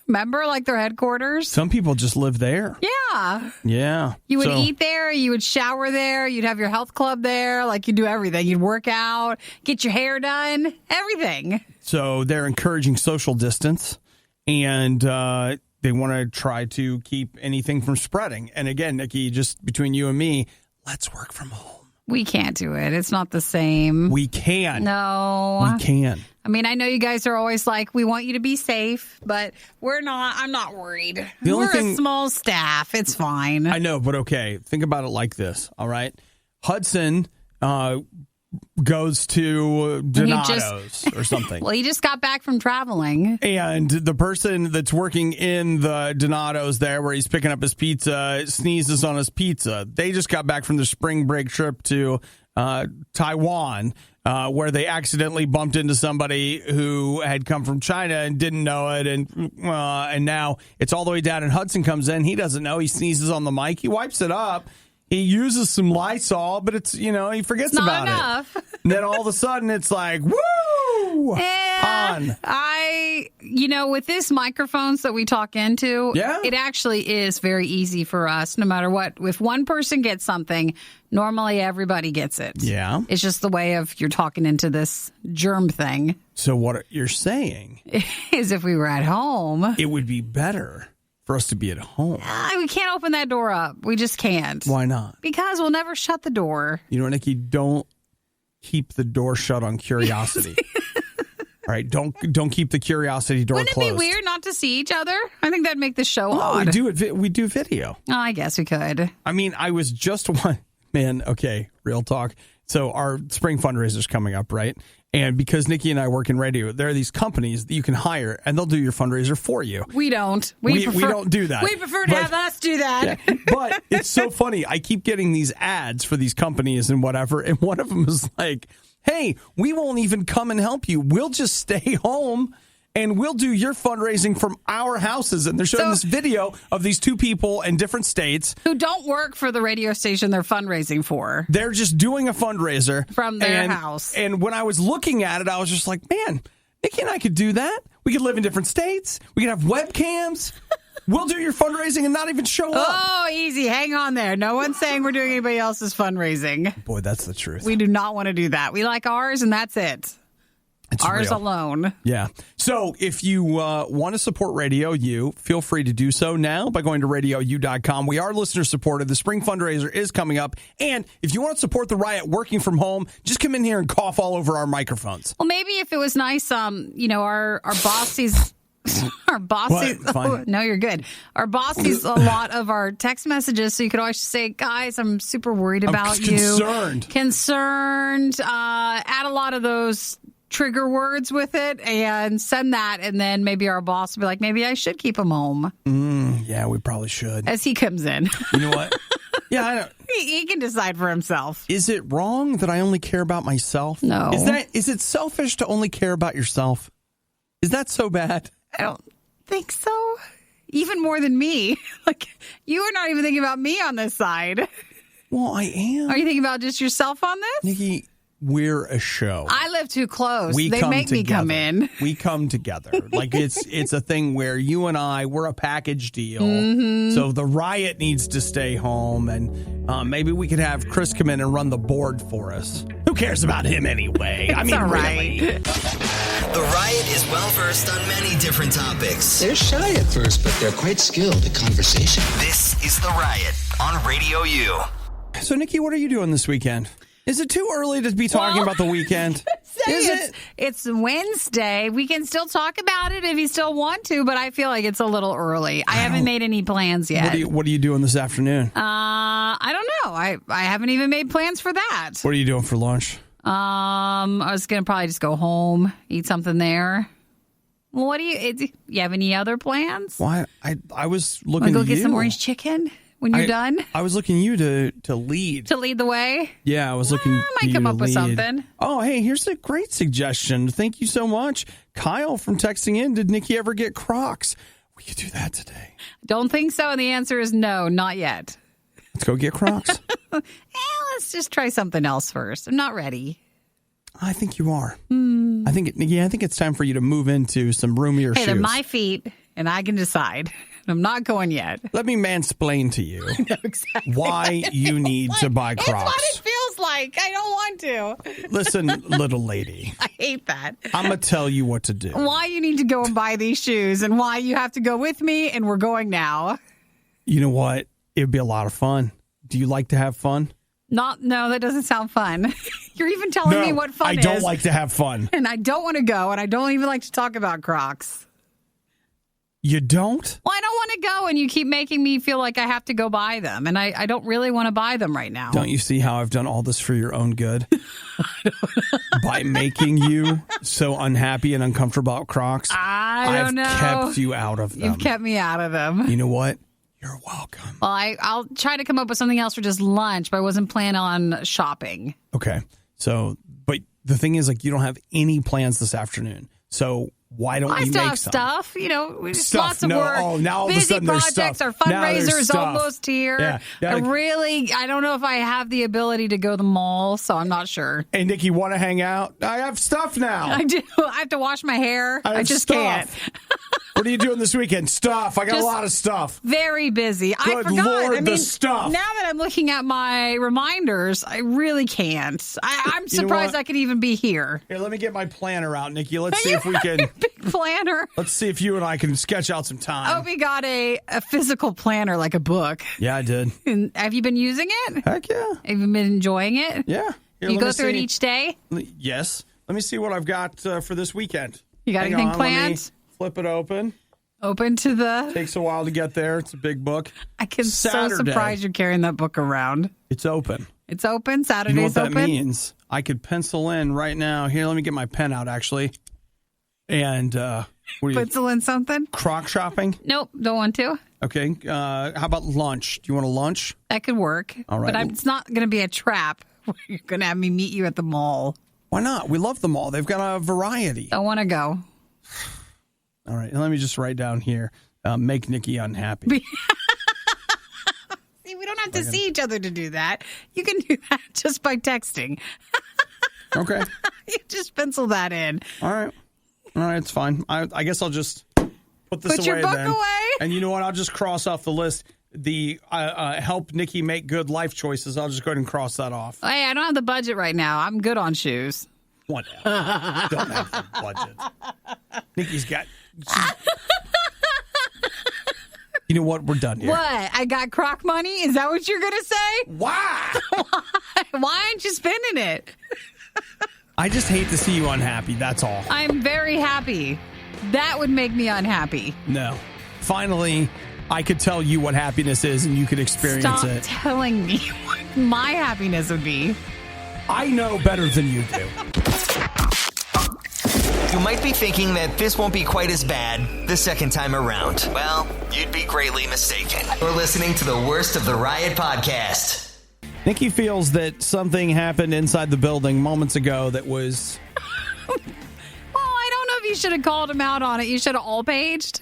Remember, like their headquarters? Some people just live there. Yeah. Yeah. You would eat there. You would shower there. You'd have your health club there. Like, you'd do everything. You'd work out, get your hair done, everything. So they're encouraging social distance, and they want to try to keep anything from spreading. And again, Nikki, just between you and me, let's work from home. We can't do it. It's not the same. We can. No. We can. I mean, I know you guys are always like, we want you to be safe, but we're not. I'm not worried. We're a small staff. It's fine. I know, but okay. Think about it like this, all right? Hudson goes to Donato's or something. Well, he just got back from traveling. And the person that's working in the Donato's there where he's picking up his pizza sneezes on his pizza. They just got back from the spring break trip to Taiwan where they accidentally bumped into somebody who had come from China and didn't know it. And now it's all the way down and Hudson comes in. He doesn't know. He sneezes on the mic. He wipes it up. He uses some Lysol, but it's, he forgets about enough. it. And then all of a sudden it's like, woo! On. With this microphones that we talk into, it actually is very easy for us, no matter what. If one person gets something, normally everybody gets it. Yeah. It's just the way of you're talking into this germ thing. So what you're saying is if we were at home, it would be better for us to be at home. We can't open that door up. We just can't. Why not? Because we'll never shut the door. You know, Nikki, don't keep the door shut on curiosity. All right, don't keep the curiosity door closed. Wouldn't it be weird not to see each other? I think that'd make the show odd. We do video. Oh, I guess we could. I mean, I was just okay, real talk. So our spring fundraiser's coming up, right? And because Nikki and I work in radio, there are these companies that you can hire, and they'll do your fundraiser for you. We don't. We don't do that. We prefer to have us do that. Yeah. But it's so funny. I keep getting these ads for these companies and whatever, and one of them is like, hey, we won't even come and help you. We'll just stay home, and we'll do your fundraising from our houses. And they're showing this video of these two people in different states. Who don't work for the radio station they're fundraising for. They're just doing a fundraiser. From their house. And when I was looking at it, I was just like, man, Nikki and I could do that. We could live in different states. We could have webcams. We'll do your fundraising and not even show up. Oh, easy. Hang on there. No one's saying we're doing anybody else's fundraising. Boy, that's the truth. We do not want to do that. We like ours, and that's it. It's ours real. alone. Yeah. So if you want to support Radio U, feel free to do so now by going to RadioU.com. We are listener supported. The spring fundraiser is coming up. And if you want to support the Riot working from home, just come in here and cough all over our microphones. Well, maybe if it was nice, our bossies... Our bossies, no, you're good. Our bossies, a lot of our text messages, so you could always say, guys, I'm super worried about you. Concerned. Add a lot of those trigger words with it and send that, and then maybe our boss will be like, maybe I should keep him home. Yeah, we probably should. As he comes in. You know what? Yeah, I know. He can decide for himself. Is it wrong that I only care about myself? No. Is it selfish to only care about yourself? Is that so bad? I don't think so. Even more than me. Like, you are not even thinking about me on this side. Well, I am. Are you thinking about just yourself on this? Nikki, we're a show. I live too close. They make me come in. We come together. Like, it's a thing where you and we're a package deal. Mm-hmm. So the Riot needs to stay home, and maybe we could have Chris come in and run the board for us. Who cares about him anyway? It's all right. Really. The Riot is well-versed on many different topics. They're shy at first, but they're quite skilled at conversation. This is The Riot on Radio U. So, Nikki, what are you doing this weekend? Is it too early to be talking about the weekend? It's Wednesday. We can still talk about it if you still want to, but I feel like it's a little early. I haven't made any plans yet. What are you doing this afternoon? I don't know. I haven't even made plans for that. What are you doing for lunch? I was going to probably just go home, eat something there. What do you have any other plans? Well, I was looking at you. Go get some orange chicken when you're done? I was looking at you to lead. To lead the way? Yeah, I was looking I might come up with something. Oh, hey, here's a great suggestion. Thank you so much. Kyle from texting in, did Nikki ever get Crocs? We could do that today. Don't think so, and the answer is no, not yet. Let's go get Crocs. Let's just try something else first. I'm not ready. I think you are. I think it's time for you to move into some roomier shoes. Hey, they're my feet. and I can decide. I'm not going yet. Let me mansplain to you Exactly. why you need to buy Crocs. It's what it feels like. I don't want to. Listen, little lady, I hate that. I'm going to tell you what to do. Why you need to go and buy these shoes and why you have to go with me, and we're going now. You know what? It would be a lot of fun. Do you like to have fun? No, that doesn't sound fun. You're even telling me what fun is. I don't like to have fun. And I don't want to go, and I don't even like to talk about Crocs. You don't? Well, I don't want to go, and you keep making me feel like I have to go buy them, and I don't really want to buy them right now. Don't you see how I've done all this for your own good? By making you so unhappy and uncomfortable about Crocs, I don't know. I've kept you out of them. You've kept me out of them. You know what? You're welcome. Well, I'll try to come up with something else for just lunch, but I wasn't planning on shopping. Okay. So, but the thing is, like, you don't have any plans this afternoon. So why don't we make some? I still have stuff. You know, lots of work. Oh, now all of a busy sudden there's projects. stuff. Our Now there's fundraiser is stuff. almost here. Yeah. I don't know if I have the ability to go to the mall, so I'm not sure. Hey, Nikki, want to hang out? I have stuff now. I do. I have to wash my hair. I just can't. What are you doing this weekend? Stuff. I got a lot of stuff. Very busy. I Good forgot. Lord, the stuff. Now that I'm looking at my reminders, I really can't. I'm surprised I could even be here. Here, let me get my planner out, Nikki. Let's see if we can. Big planner. Let's see if you and I can sketch out some time. Opie got a physical planner, like a book. Yeah, I did. And have you been using it? Heck yeah. Have you been enjoying it? Yeah. Here, You let go me through it see. each day? Yes. Let me see what I've got for this weekend. You got Hang anything on, planned? Let me flip it open. Open to the... Takes a while to get there. It's a big book. I can Saturday. so surprised you're carrying that book around. It's open. It's open? You Saturday's know what that open? means? I could pencil in right now. Here, let me get my pen out, actually. And what are you, Pencil in something? Croc shopping? Nope, don't want to. Okay. How about lunch? Do you want a lunch? That could work. All right. But it's not going to be a trap where you're going to have me meet you at the mall. Why not? We love them all. They've got a variety. Don't want to go. All right. Let me just write down here. Make Nikki unhappy. See, we don't have to see each other to do that. You can do that just by texting. Okay. You just pencil that in. All right. It's fine. I guess I'll just put this Put away your book then. away? And you know what? I'll just cross off the list. The help Nikki make good life choices. I'll just go ahead and cross that off. Hey, I don't have the budget right now. I'm good on shoes. Whatever. Don't have the budget. Nikki's got... You know what? We're done here. What? I got Croc money? Is that what you're going to say? Why? Why aren't you spending it? I just hate to see you unhappy. That's all. I'm very happy. That would make me unhappy. No. Finally, I could tell you what happiness is and you could experience Stop it. telling me what my happiness would be. I know better than you do. You might be thinking that this won't be quite as bad the second time around. Well, you'd be greatly mistaken. You're listening to the worst of the Riot podcast. Nikki feels that something happened inside the building moments ago that was... Well, I don't know if you should have called him out on it. You should have all paged.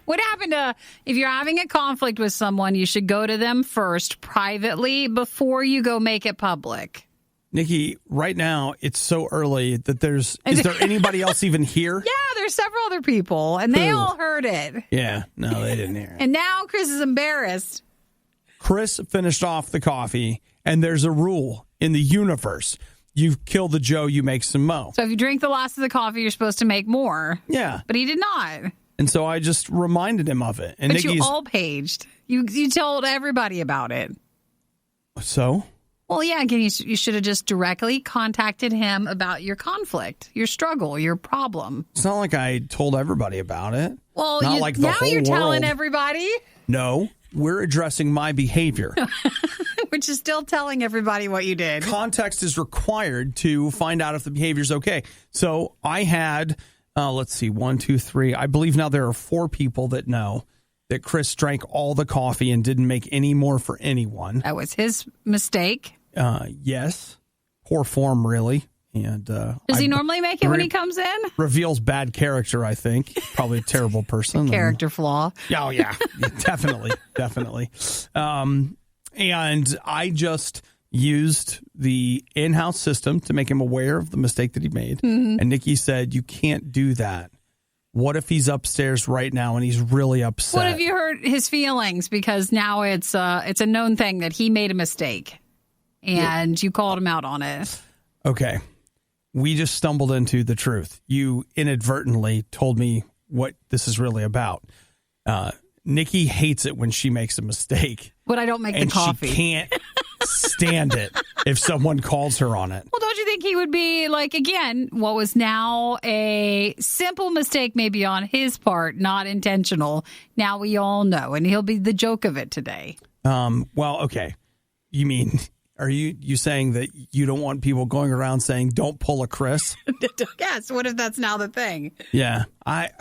What happened to, if you're having a conflict with someone, you should go to them first privately before you go make it public. Nikki, right now, it's so early that is there anybody else even here? Yeah, there's several other people, and they all heard it. Yeah, no, they didn't hear it. And now Chris is embarrassed. Chris finished off the coffee, and there's a rule in the universe. You kill the Joe, you make some mo. So if you drink the last of the coffee, you're supposed to make more. Yeah. But he did not. And so I just reminded him of it. And But Nikki's... you all paged. You told everybody about it. So? Well, yeah, again, you should have just directly contacted him about your conflict, your struggle, your problem. It's not like I told everybody about it. Well, not like the now whole you're telling world. everybody. No, we're addressing my behavior. Which is still telling everybody what you did. Context is required to find out if the behavior is okay. So I had, let's see, 1, 2, 3. I believe now there are 4 people that know that Chris drank all the coffee and didn't make any more for anyone. That was his mistake. Yes. Poor form, really. And does he normally make it when he comes in? Reveals bad character, I think. Probably a terrible person. Character flaw. Oh, yeah. Definitely. Definitely. And I just used the in-house system to make him aware of the mistake that he made. Mm-hmm. And Nikki said, you can't do that. What if he's upstairs right now and he's really upset? What if you hurt his feelings? Because now it's a known thing that he made a mistake and you called him out on it. Okay. We just stumbled into the truth. You inadvertently told me what this is really about. Nikki hates it when she makes a mistake. But I don't make the coffee. She can't stand it if someone calls her on it. Well, don't you think he would be like, again, what was now a simple mistake maybe on his part, not intentional. Now we all know, and he'll be the joke of it today. Well, okay. You mean, are you saying that you don't want people going around saying, don't pull a Chris? Yes. What if that's now the thing? Yeah. I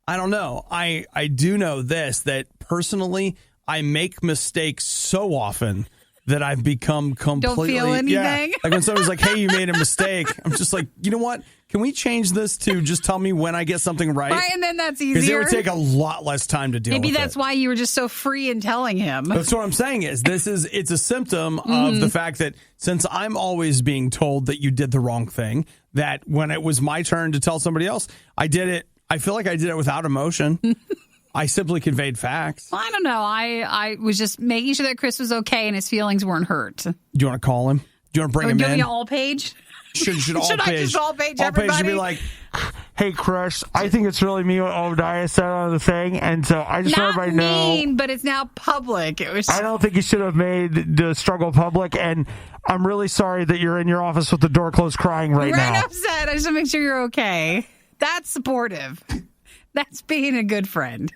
don't know. I do know this, that personally, I make mistakes so often that I've become completely... Don't feel anything? Yeah. Like when someone's like, hey, you made a mistake. I'm just like, you know what? Can we change this to just tell me when I get something right? Right, and then that's easier. Because it would take a lot less time to deal with it. Maybe that's why you were just so free in telling him. That's what I'm saying is it's a symptom of the fact that since I'm always being told that you did the wrong thing, that when it was my turn to tell somebody else, I did it. I feel like I did it without emotion. I simply conveyed facts. Well, I don't know. I was just making sure that Chris was okay and his feelings weren't hurt. Do you want to call him? Do you want to bring him in? Doing an all page? Should I just all page everybody? All page should be like, hey, Chris, I think it's really me what Obadiah said on the thing, and so I just want everybody to know. Not mean, but it's now public. I don't think you should have made the struggle public, and I'm really sorry that you're in your office with the door closed crying right now. Right upset. I just want to make sure you're okay. That's supportive. That's being a good friend.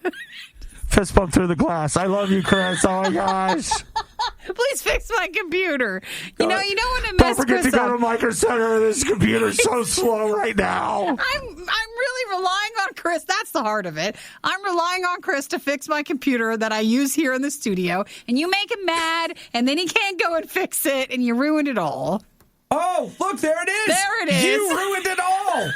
Fist bump through the glass. I love you, Chris. Oh, my gosh. Please fix my computer. You don't want to Don't mess forget Chris to go up. to Micro Center. This computer's so slow right now. I'm really relying on Chris. That's the heart of it. I'm relying on Chris to fix my computer that I use here in the studio. And you make him mad, and then he can't go and fix it, and you ruined it all. oh, look, there it is. There it is. You ruined it all.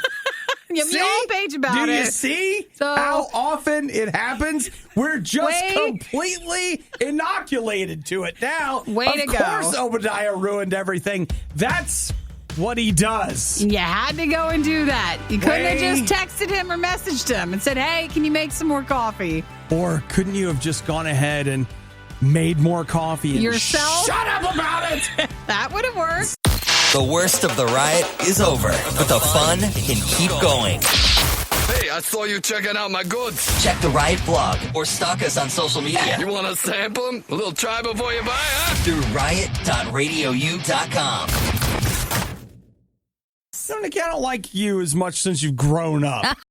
You have the all page about it. Do you see how often it happens? We're just completely inoculated to it now. Way to go. Of course Obadiah ruined everything. That's what he does. You had to go and do that. You couldn't have just texted him or messaged him and said, hey, can you make some more coffee? Or couldn't you have just gone ahead and made more coffee and yourself? Shut up about it. That would have worked. The worst of the riot is over, but the fun can keep going. Hey, I saw you checking out my goods. Check the Riot blog or stalk us on social media. You want to sample them? A little try before you buy, huh? Through riot.radiou.com. I don't like you as much since you've grown up.